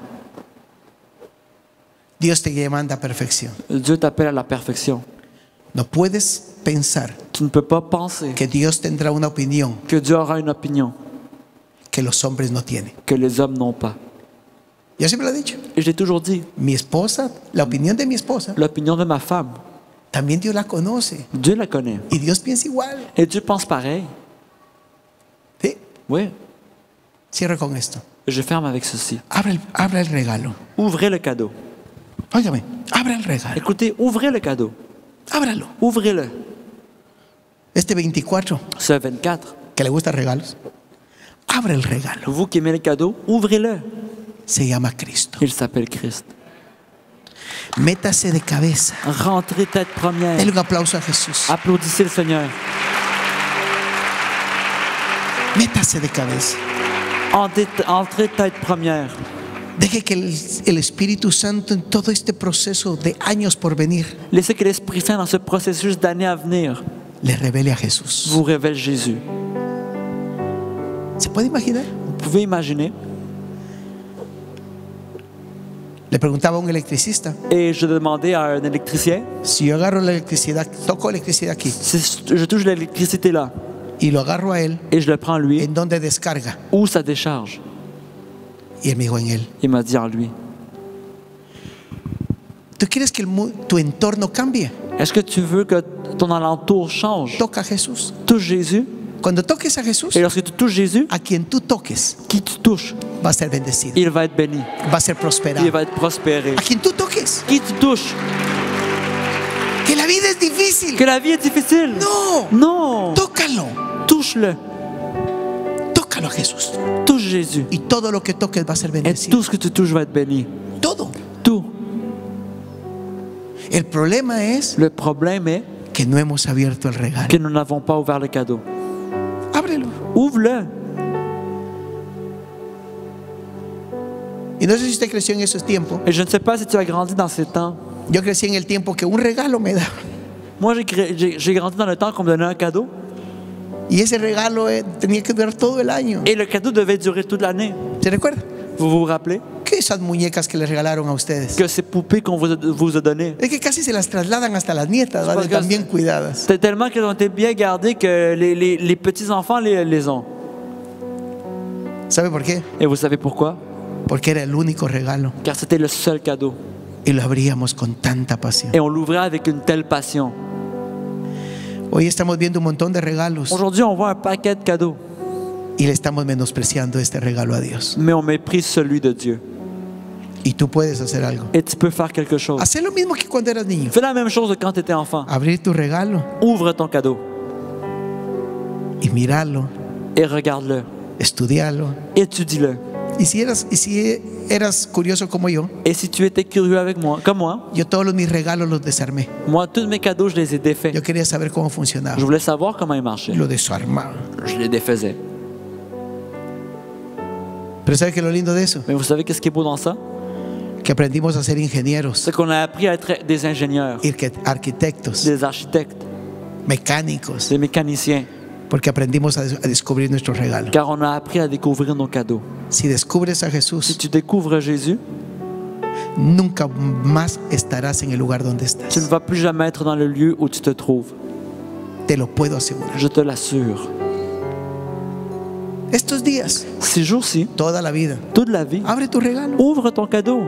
Dios te demanda perfección. Dieu t'appelle à la perfection. No puedes pensar Tu ne peux pas penser que Dios tendrá una opinión que Dieu aura une opinion que los hombres no tienen. que les hommes n'ont pas. Yo siempre lo he dicho. Et je l'ai toujours dit, Mi esposa, la opinión de mi esposa, l'opinion de ma femme, también Dios la conoce. Dieu la connaît. Y Dios piensa igual. Et Dieu pense pareil. ¿Sí? Oui, Cierro con esto. je ferme avec ceci. Abra el regalo. Ouvrez le cadeau. Óigame, abra el regalo. Écoutez, ouvrez le cadeau. Ábralo. Ouvrez-le. Este 24, Ce 24, que le gustan regalos, abre el regalo. vous qui aimez le cadeau, ouvrez-le. Se llama Cristo. Il s'appelle Christ. Métase de cabeza. Rentrez tête première. Dale un aplauso a Jesús. Applaudissez le Seigneur. Métase de cabeza. Entrez tête première. Deje que el Espíritu Santo en todo este proceso de años por venir Laissez que l'Esprit Saint, dans ce processus d'années à venir, le revele a Jesús. vous révèle Jésus. ¿Se puede imaginar? Vous pouvez imaginer. Le preguntaba a un electricista, Et je demandais à un électricien, si yo agarro la electricidad, toco electricidad aquí si je touche l'électricité là, y lo agarro a él, et je le prends lui, ¿en dónde descarga? où ça décharge? Y él me dijo, en él. Il m'a dit en lui. ¿Tú quieres que tu entorno cambie? Est-ce que tu veux que ton alentour change? Toca a Jesús. Touche Jésus. Cuando toques a Jesús, Et lorsque tu touches Jésus, a quien tú toques qui tu touches, va a ser bendecido, il va être béni. va a ser Il prosperado. va être prospéré. A quien tú toques, Qui tu touches? que la vida es difícil. Que la vie est difficile? No, Non! tócalo, Touche-le. tócalo a Jesús. Touche Jésus. Y todo lo que toques va a ser Et bendecido. tout ce que tu touches va être béni. Todo. Tout. El problema es Le problème est que no hemos abierto el regalo. que nous n'avons pas ouvert le cadeau. Ábrelo. Ouvre-le. Y no sé si usted creció en esos tiempos. Et je ne sais pas si tu as grandi dans ces temps. Yo crecí en el tiempo que un regalo me daba. Moi, j'ai grandi dans le temps qu'on me donnait un cadeau. Y ese regalo tenía que durar todo el año. Et le cadeau devait durer toute l'année. ¿Se recuerda? Vous vous rappelez? Que esas muñecas que les regalaron a ustedes. Que ces poupées qu'on vous a données. Es que casi se las trasladan hasta las nietas, ¿vale? Porque Están bien cuidadas. C'est tellement qu'elles ont été bien gardées que les petits-enfants les ont. ¿Sabe por qué? Et vous savez pourquoi? Porque era el único regalo. Car c'était le seul cadeau. Y lo abríamos con tanta pasión. Et on l'ouvrait avec une telle passion. Hoy estamos viendo un montón de regalos Aujourd'hui, on voit un paquet de cadeaux, y le estamos menospreciando este regalo a Dios. mais on méprise celui de Dieu. Y tú puedes hacer algo. Et tu peux faire quelque chose. Hacer lo mismo que cuando eras niño. Fais la même chose que quand tu étais enfant. Abrir tu regalo Ouvre ton cadeau y mirarlo, et regarde-le. estudiarlo. Étudie-le. Y si eras curioso como yo, Et si tu étais curieux avec moi, comme moi, yo todos mis regalos los desarmé. moi, tous mes cadeaux, je les ai défaits. Yo quería saber cómo funcionaba. Je voulais savoir comment ils marchaient. Lo desarmaba. Je les défaisais. Pero ¿sabe qué es lo lindo de eso? Mais vous savez qu'est-ce qui est beau dans ça? Que aprendimos a ser ingenieros, C'est qu'on a appris à être des ingénieurs, arquitectos, des architectes, mecánicos, des mécaniciens, porque aprendimos a descubrir nuestros regalos. car on a appris à découvrir nos cadeaux. Si descubres a Si Jesús, tu découvres Jésus, nunca más estarás en el lugar donde tu ne estás. vas plus jamais être dans le lieu où tu te trouves. Te lo puedo asegurar. Je te l'assure. Estos días, Ces jours-ci, toda la vida, toute la vie, abre tu regalo ouvre ton cadeau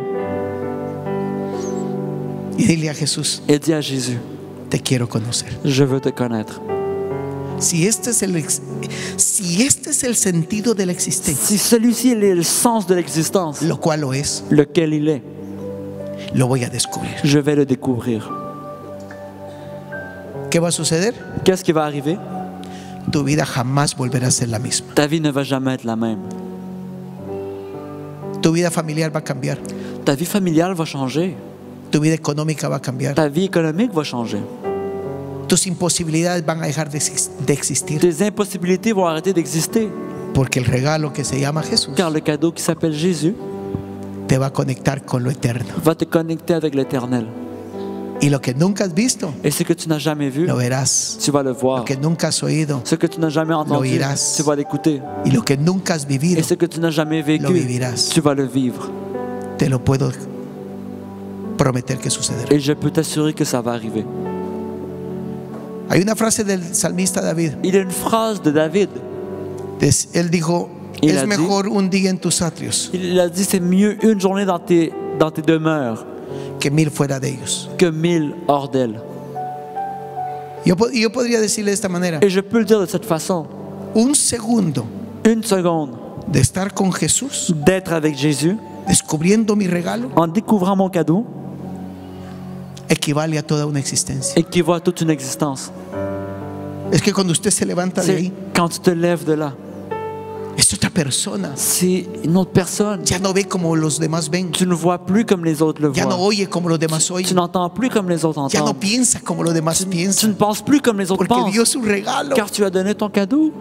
y dile a Jesús, et dis à Jésus, te quiero conocer. je veux te connaître. Si este es el sentido de la existencia, Si celui-ci est le sens de l'existence, lo cual lo es, lequel il est, lo voy a descubrir. je vais le découvrir. ¿Qué va a suceder? Qu'est-ce qui va arriver? Tu vida jamás volverá a ser la misma. Ta vie ne va jamais être la même. Tu vida familiar va a cambiar. Ta vie familiale va changer. Tu vida económica va a cambiar. Ta vie économique va changer. Tus imposibilidades van a dejar de existir, Tes impossibilités vont arrêter d'exister. porque el regalo que se llama Jesús Car le cadeau qui s'appelle Jésus te va a conectar con lo eterno. va te connecter avec l'Éternel. Y lo que nunca has visto, Et ce que tu n'as jamais vu, lo verás. tu vas le voir. Lo que nunca has oído Ce que tu n'as jamais entendu, oirás. tu vas l'écouter. y lo que nunca has vivido, Et ce que tu n'as jamais vécu, lo vivirás. tu vas le vivre. Te lo puedo prometer que sucederá. Et je peux t'assurer que ça va arriver. Hay una frase del salmista David. Il y a une phrase de David. Él dijo, Il es a dit- mejor un día en tus atrios Il a dit, c'est mieux une journée dans tes demeures que 1000 fuera de ellos. que 1000 hors d'elle. Yo podría decirle de esta manera, Et je peux le dire de cette façon. un segundo Une seconde de estar con Jesús, d'être avec Jésus, descubriendo mi regalo, en découvrant mon cadeau, equivale a toda una existencia. équivaut à toute une existence. Es que cuando usted se levanta de C'est ahí, quand tu te lèves de là. es otra persona. C'est une autre personne. Ya no ve como los demás ven. Tu ne vois plus comme les autres le Ya no voient. oye como los demás Tu oyen. n'entends plus comme les autres Ya no entendent. piensa como los demás Tu ne piensan. penses plus comme les autres Porque pensent. dio su regalo, Car tu as donné ton cadeau,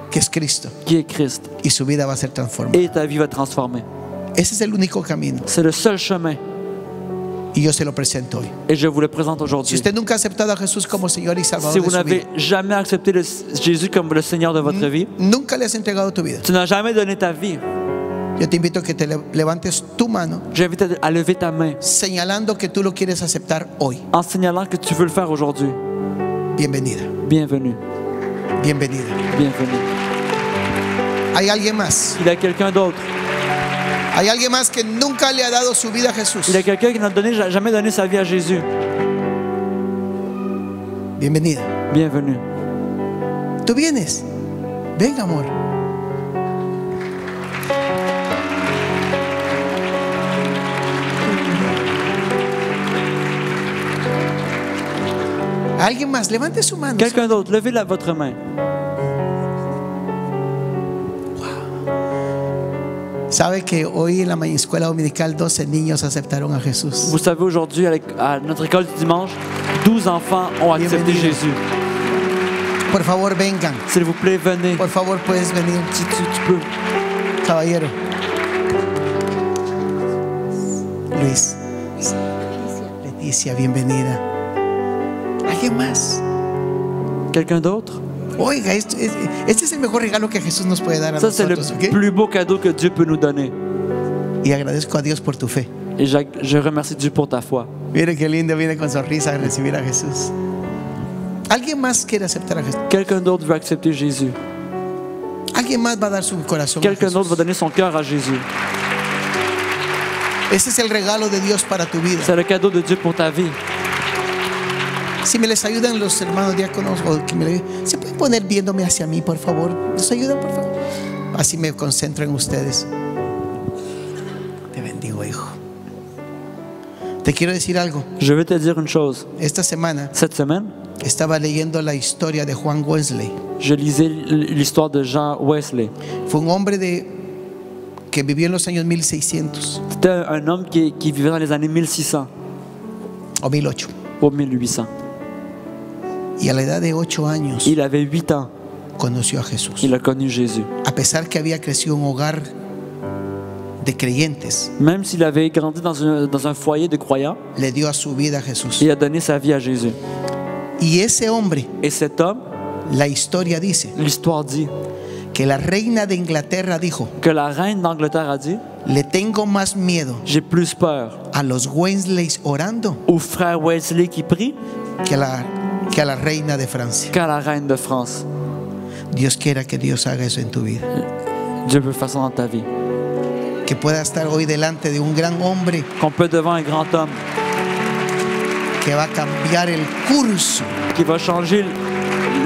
que es Cristo. qui est Christ. Y su vida va a ser transformada. Et ta vie va te transformer. Ese es el único camino. C'est le seul chemin. Y yo se lo presento hoy. Et je vous le présente Si aujourd'hui. usted nunca ha aceptado a Jesús como Señor y Si Salvador vous de su vida, n'avez jamais accepté Jésus comme le Seigneur de votre vie, nunca le has entregado tu vida, tu n'as jamais donné ta vie, yo te invito a que te levantes tu mano j'invite à lever ta main señalando que tú lo quieres aceptar hoy. en signalant que tu veux le faire aujourd'hui. Bienvenida, Bienvenue. bienvenida. Bienvenue. Hay alguien más. Il y a quelqu'un d'autre. Hay alguien más que nunca le ha dado su vida a Jesús. Il y a quelqu'un qui n'a jamais donné sa vie à Jésus. Bienvenida. Bienvenue. Tú vienes. Venga, amor. Alguien más, levante su mano. Quelqu'un d'autre, levez votre main. Sabe que hoy en la escuela dominical 12 niños aceptaron a Jesús. Vous savez, aujourd'hui, à notre école du dimanche, 12 enfants ont accepté Bienvenue. Jésus. Por favor, vengan. S'il vous plaît, venez. Por favor, puedes venir, Si tu peux. caballero. Luis. Leticia, bienvenida. ¿Alguien más? Quelqu'un d'autre? Oiga, este es el mejor regalo que Jesús nos puede dar a Ça, c'est le nosotros, ¿ok? plus beau cadeau que Dieu peut nous donner. Y agradezco a Dios por tu fe. Et je remercie Dieu pour ta foi. Mire qué lindo, viene con sonrisa a recibir a Jesús. ¿Alguien más quiere aceptar a Jesús? Quelqu'un d'autre veut accepter Jésus. ¿Alguien más va a dar su corazón a Quelqu'un d'autre va Jesús? donner son cœur à Jésus. Ese es el regalo de Dios para tu vida. C'est le cadeau de Dieu pour ta vie. Si me les ayudan los hermanos diáconos o que se pueden poner viéndome hacia mí, por favor. ¿Nos ayudan, por favor? Así me concentro en ustedes. Te bendigo, hijo. Te quiero decir algo. Je vais te dire une chose. Esta semana Cette semaine, estaba leyendo la historia de Juan Wesley. je lisais l'histoire de Jean Wesley. Fue un hombre que vivió en los años 1600 C'était un homme qui vivait dans les années 1600 o 1008. ou 1800. Y a la edad de 8 años Il avait 8 ans. conoció a Jesús. Il a connu Jésus. A pesar que había crecido en un hogar de creyentes, Même s'il avait grandi dans un foyer de croyants, le dio a su vida a Jesús. il a donné sa vie à Jésus. Y ese hombre, Et cet homme, la historia dice l'histoire dit que la reina de Inglaterra dijo: que la reine d'Angleterre a dit, le tengo más miedo j'ai plus peur a los Wesleys orando au frère Wesley qui prie que a la reina de Francia. qu'à la reine de France. Dios quiera que Dios haga eso en tu vida. Dieu veut faire ça dans ta vie. Que pueda estar hoy delante de un gran hombre Qu'on peut devant un grand homme que va a cambiar el curso qui va changer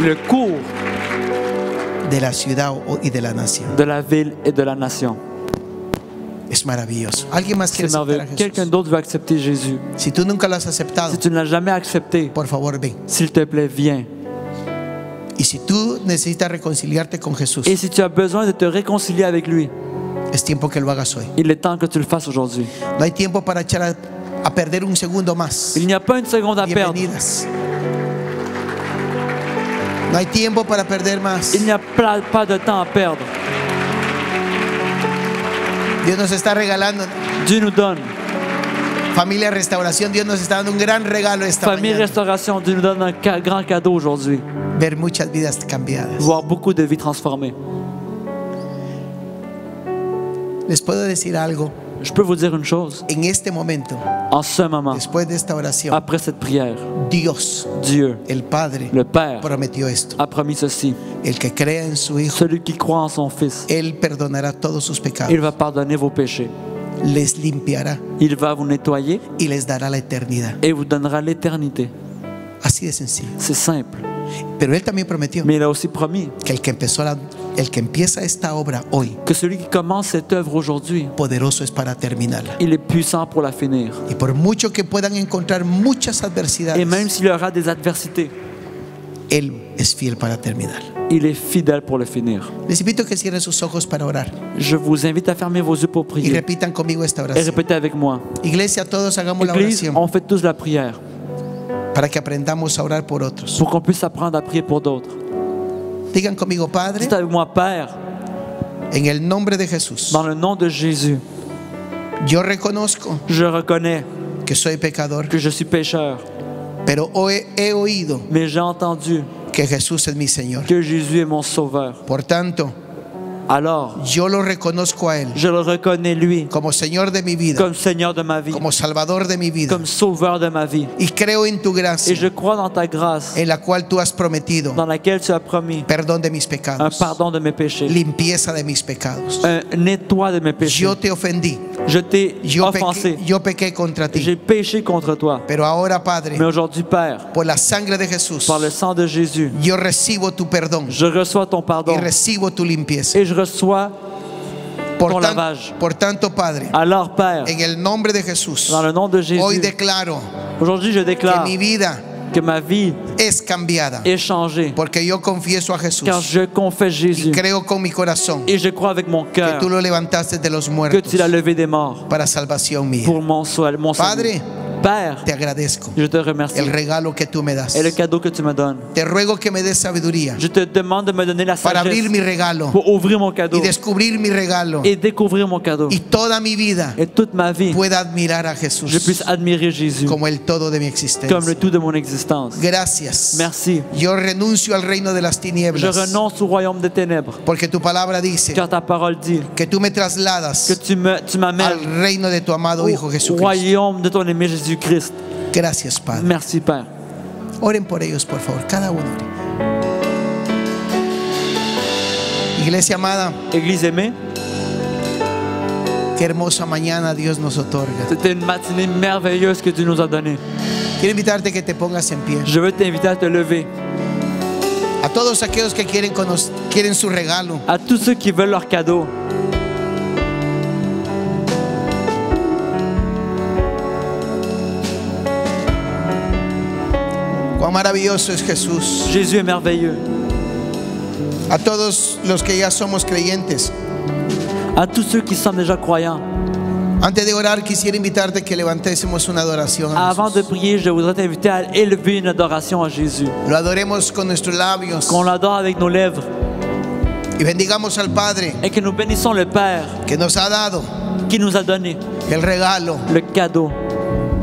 le cours de la ciudad y de la nación. de la ville et de la nation. Es maravilloso. ¿Alguien más quiere C'est aceptar a merveilleux. Quelqu'un Jesús? d'autre veut accepter Jésus. Si tú nunca lo has aceptado, Si tu ne l'as jamais accepté, por favor ven. s'il te plaît, viens. Y si tú necesitas reconciliarte con Jesús, Et si tu as besoin de te réconcilier avec lui, es tiempo que lo hagas hoy. il est temps que tu le fasses aujourd'hui. No hay tiempo para echar a perder un segundo más. Il n'y a pas une seconde à perdre. Bienvenidas. No hay tiempo para perder más. Il n'y a pas de temps à perdre. Dios nos está regalando. Dieu nous donne. Familia Restauración, Dios nos está dando un gran regalo esta Famille mañana. Restauration, Dieu nous donne un grand cadeau aujourd'hui. Ver muchas vidas cambiadas. Voir beaucoup de vies transformées. Les puedo decir algo. Je peux vous dire une chose. En este momento, En ce moment, después de esta oración, après cette prière, Dios, Dieu, el Padre, le Père, prometió esto. a promis ceci. El que crea en su Hijo, Celui qui croit en son Fils, Él perdonará todos sus pecados, il va pardonner vos péchés. les limpiará Il va vous nettoyer y les dará la eternidad. et vous donnera l'éternité. Así de sencillo. C'est simple. Pero Él también prometió Mais il a aussi promis que el que empieza esta obra hoy, que celui qui commence cette œuvre aujourd'hui, poderoso es para terminarla. il est puissant pour la finir. Y por mucho que puedan encontrar muchas adversidades, Et même s'il y aura des adversités, Él es fiel para terminarla. il est fidèle pour le finir. Les invito a que cierren sus ojos para orar Je vous invite à fermer vos yeux pour y prier. repitan conmigo esta Et oración. répétez avec moi. Iglesia, todos hagamos la Église, oración on fait tous la prière para que aprendamos a orar por otros. pour qu'on puisse apprendre à prier pour d'autres. Digan conmigo: Padre, Dites avec moi, Père, en el nombre de Jesús, dans le nom de Jésus, yo reconozco je reconnais que soy pecador, que je suis pécheur, pero hoy he oído mais j'ai entendu que Jesús es mi Señor. que Jésus est mon sauveur. Por tanto, Alors, yo lo reconozco a Él je le reconnais lui como Señor de mi vida, comme Seigneur de ma vie, como Salvador de mi vida, comme sauveur de ma vie. y creo en tu Et gracia, je crois dans ta grâce, en la cual tú has prometido dans laquelle tu as promis perdón de mis un pecados, pardon de mes péchés, limpieza de mis pecados. un nettoie de mes péchés. Yo te ofendí, Je t'ai offensé, yo pequé contra j'ai ti, péché contre toi. pero ahora, Padre, Mais aujourd'hui, Père, por la sangre de Jesús, par le sang de Jésus, yo recibo tu perdón je reçois ton y pardon recibo tu limpieza. et je reçois ton lavage. Por tanto, Padre, Alors, Père, en el nombre de Jesús, dans le nom de hoy Jésus, declaro aujourd'hui, je que déclare mi vida que ma vie es cambiada, est changée, porque yo confieso a Jesús car je confesse Jésus y creo con mi corazón et je crois avec mon que cœur tú lo levantaste de los que muertos tu l'as levé des morts para salvación mía. pour mon salut. Padre, Père, te agradezco je te remercie el regalo que tú me das. et le cadeau que tu me donnes. Te ruego que me des sabiduría Je te demande de me donner la para abrir sagesse mi regalo pour ouvrir mon cadeau y descubrir mi regalo, et découvrir mon cadeau. y toda mi vida Et toute ma vie, pueda admirar a je Jesús puisse admirer Jésus como el todo de mi comme existencia. le tout de mon existence. Gracias. Merci. Yo renuncio al reino de las Je tinieblas, renonce au royaume des ténèbres, porque tu palabra dice car ta parole dit que tú me que trasladas tu al m'amènes reino de tu amado Hijo au Jesucristo. royaume de ton aimé Jésus-Christ. Gracias, Padre. Merci, Père. Oren por ellos, por favor, cada uno. Iglesia amada, Église aimée, qué hermosa mañana Dios nos otorga. c'était une matinée merveilleuse que tu nous as donnée. Quiero invitarte que te pongas en pie. Je veux t'inviter à te lever. A todos aquellos que quieren su regalo, À tous ceux qui veulent leur cadeau, cuán maravilloso es Jesús. Jésus est merveilleux. A todos los que ya somos creyentes, À tous ceux qui sont déjà croyants, Antes de orar, quisiera invitarte que levantésemos una adoración a avant de Jesús. prier, je voudrais t'inviter à élever une adoration à Jésus. Lo adoremos con nuestros labios Qu'on l'adore avec nos lèvres y bendigamos al Padre et que nous bénissons le Père que nos ha dado qui nous a donné el regalo. le cadeau.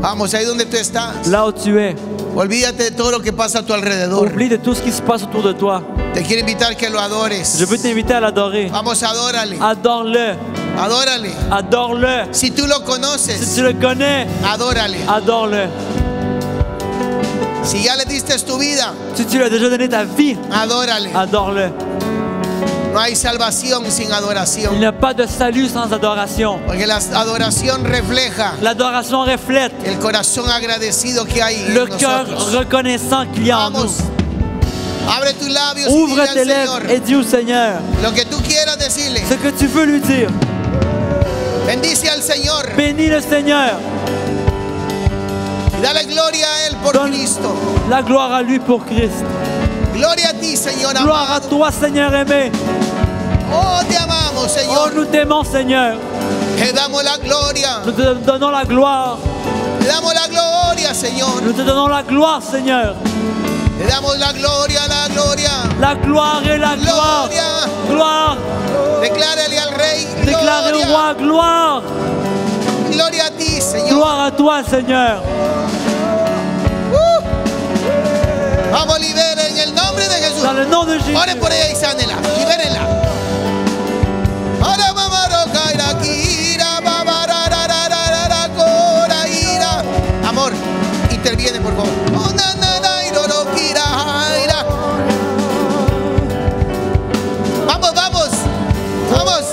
Vamos, ahí donde tú estás. Là où tu es, Olvídate de todo lo que pasa a tu alrededor. oublie de tout ce qui se passe autour de toi. Te quiero invitar que lo adores. Je veux t'inviter à l'adorer. Vamos, adórale. Adore-le, Adórale. adore-le. Si tú lo Si conoces, tu le connais, adórale. adore-le. Si ya le diste tu vida, Si tu lui as déjà donné ta vie, adórale. adore-le. No hay salvación sin Il adoración. n'y a pas de salut sans adoration. Porque la adoración refleja L'adoration reflète el corazón agradecido que hay en le cœur nosotros. reconnaissant qu'il y a en nous. Vamos, abre tus labios y Ouvre dile tes al lèvres Señor et dis au Seigneur lo que tú quieras decirle. ce que tu veux lui dire. Bendice al Señor Bénis le Seigneur. y dale gloria a Él por Donne Cristo. la gloire à lui pour Christ. Gloria a ti, Señor Gloire à amado. toi, Seigneur aimé. Oh, te amamos, Oh, Señor. nous t'aimons, Seigneur. Te damos la gloria. Nous te donnons la gloire. Te damos la gloria, Señor. Nous te donnons la gloire, Seigneur. Te damos la gloria, la gloria. La gloire et la gloire. Gloria. Gloire. Declárale al Rey. Déclarez au Gloria. roi, gloire. Gloria a ti, Señor. Gloire à toi, Seigneur. Vamos, libere en el nombre de Jesús. Dans le nom de Jésus. Ore por ella y sánela. Libérenla. Ora, mamá, roca, ira, kira, baba, ra, ra, ra, ra, ra, ra, cora, ira. Amor, interviene, por favor. Oh, na, na, na, iro, ro, kira, ira. Vamos, vamos. Vamos.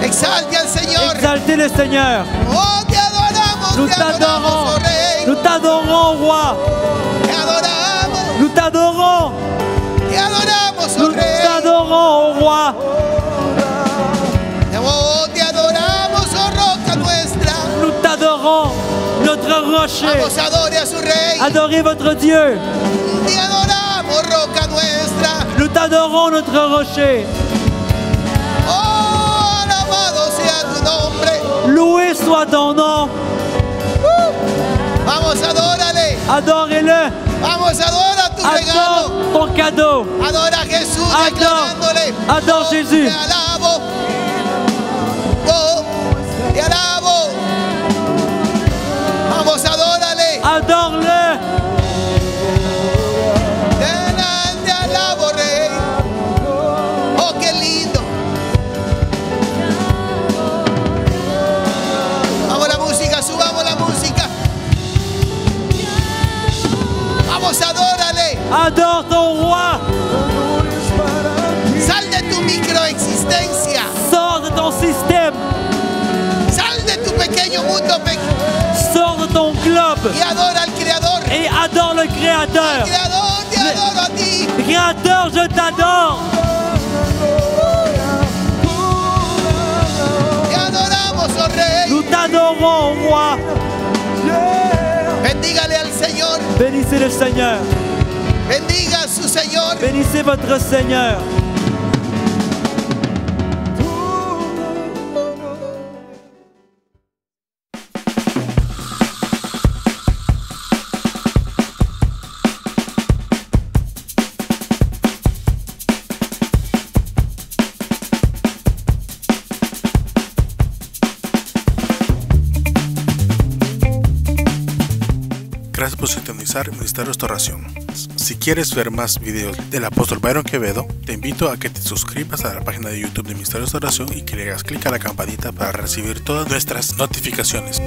Exalte al Señor. Exaltez le Seigneur. Oh, te adoramos, Nous te adoramos, t'adorons. oh Rey. Nous t'adorons, roi. Te adoramos, Nous t'adorons. te adoramos, oh Nous Rey. t'adorons, ô roi. Oh, te adoramos, oh roca nuestra. Nous t'adorons, notre rocher. Vamos, adore a su Rey. Adorez votre Dieu. Te adoramos, roca nuestra. Nous t'adorons, notre rocher. Oh, alabado sea tu nombre. Loué soit ton nom. Vamos, adórale. Adorez-le. Vamos, adora tu regalo. Adore ton cadeau. Adora a Jesús, Adore. declarándole. Adore Oh, Jésus. Te alabo. Oh, te alabo. Vamos, adórale. Adore-le. Te alabo, Rey. Oh, qué lindo. Vamos, la música, subamos la música. Vamos, adórale. Adore ton roi. Sal de tu microexistencia. Sors de ton système. Sal de tu pequeño mundo Sors de ton globe. y adora al Creador. Et adore le Créateur. Creador, te adoro a ti. Créateur, je t'adore. Te adoramos, oh Rey. Nous t'adorons, roi. Bendígale al Señor. Bénissez le Seigneur. Bendiga a su Señor. Bénissez votre Seigneur. Gracias por sintonizar Ministerio Restauración. Si quieres ver más videos del apóstol Byron Quevedo, te invito a que te suscribas a la página de YouTube de Ministerio Restauración y que le hagas clic a la campanita para recibir todas nuestras notificaciones.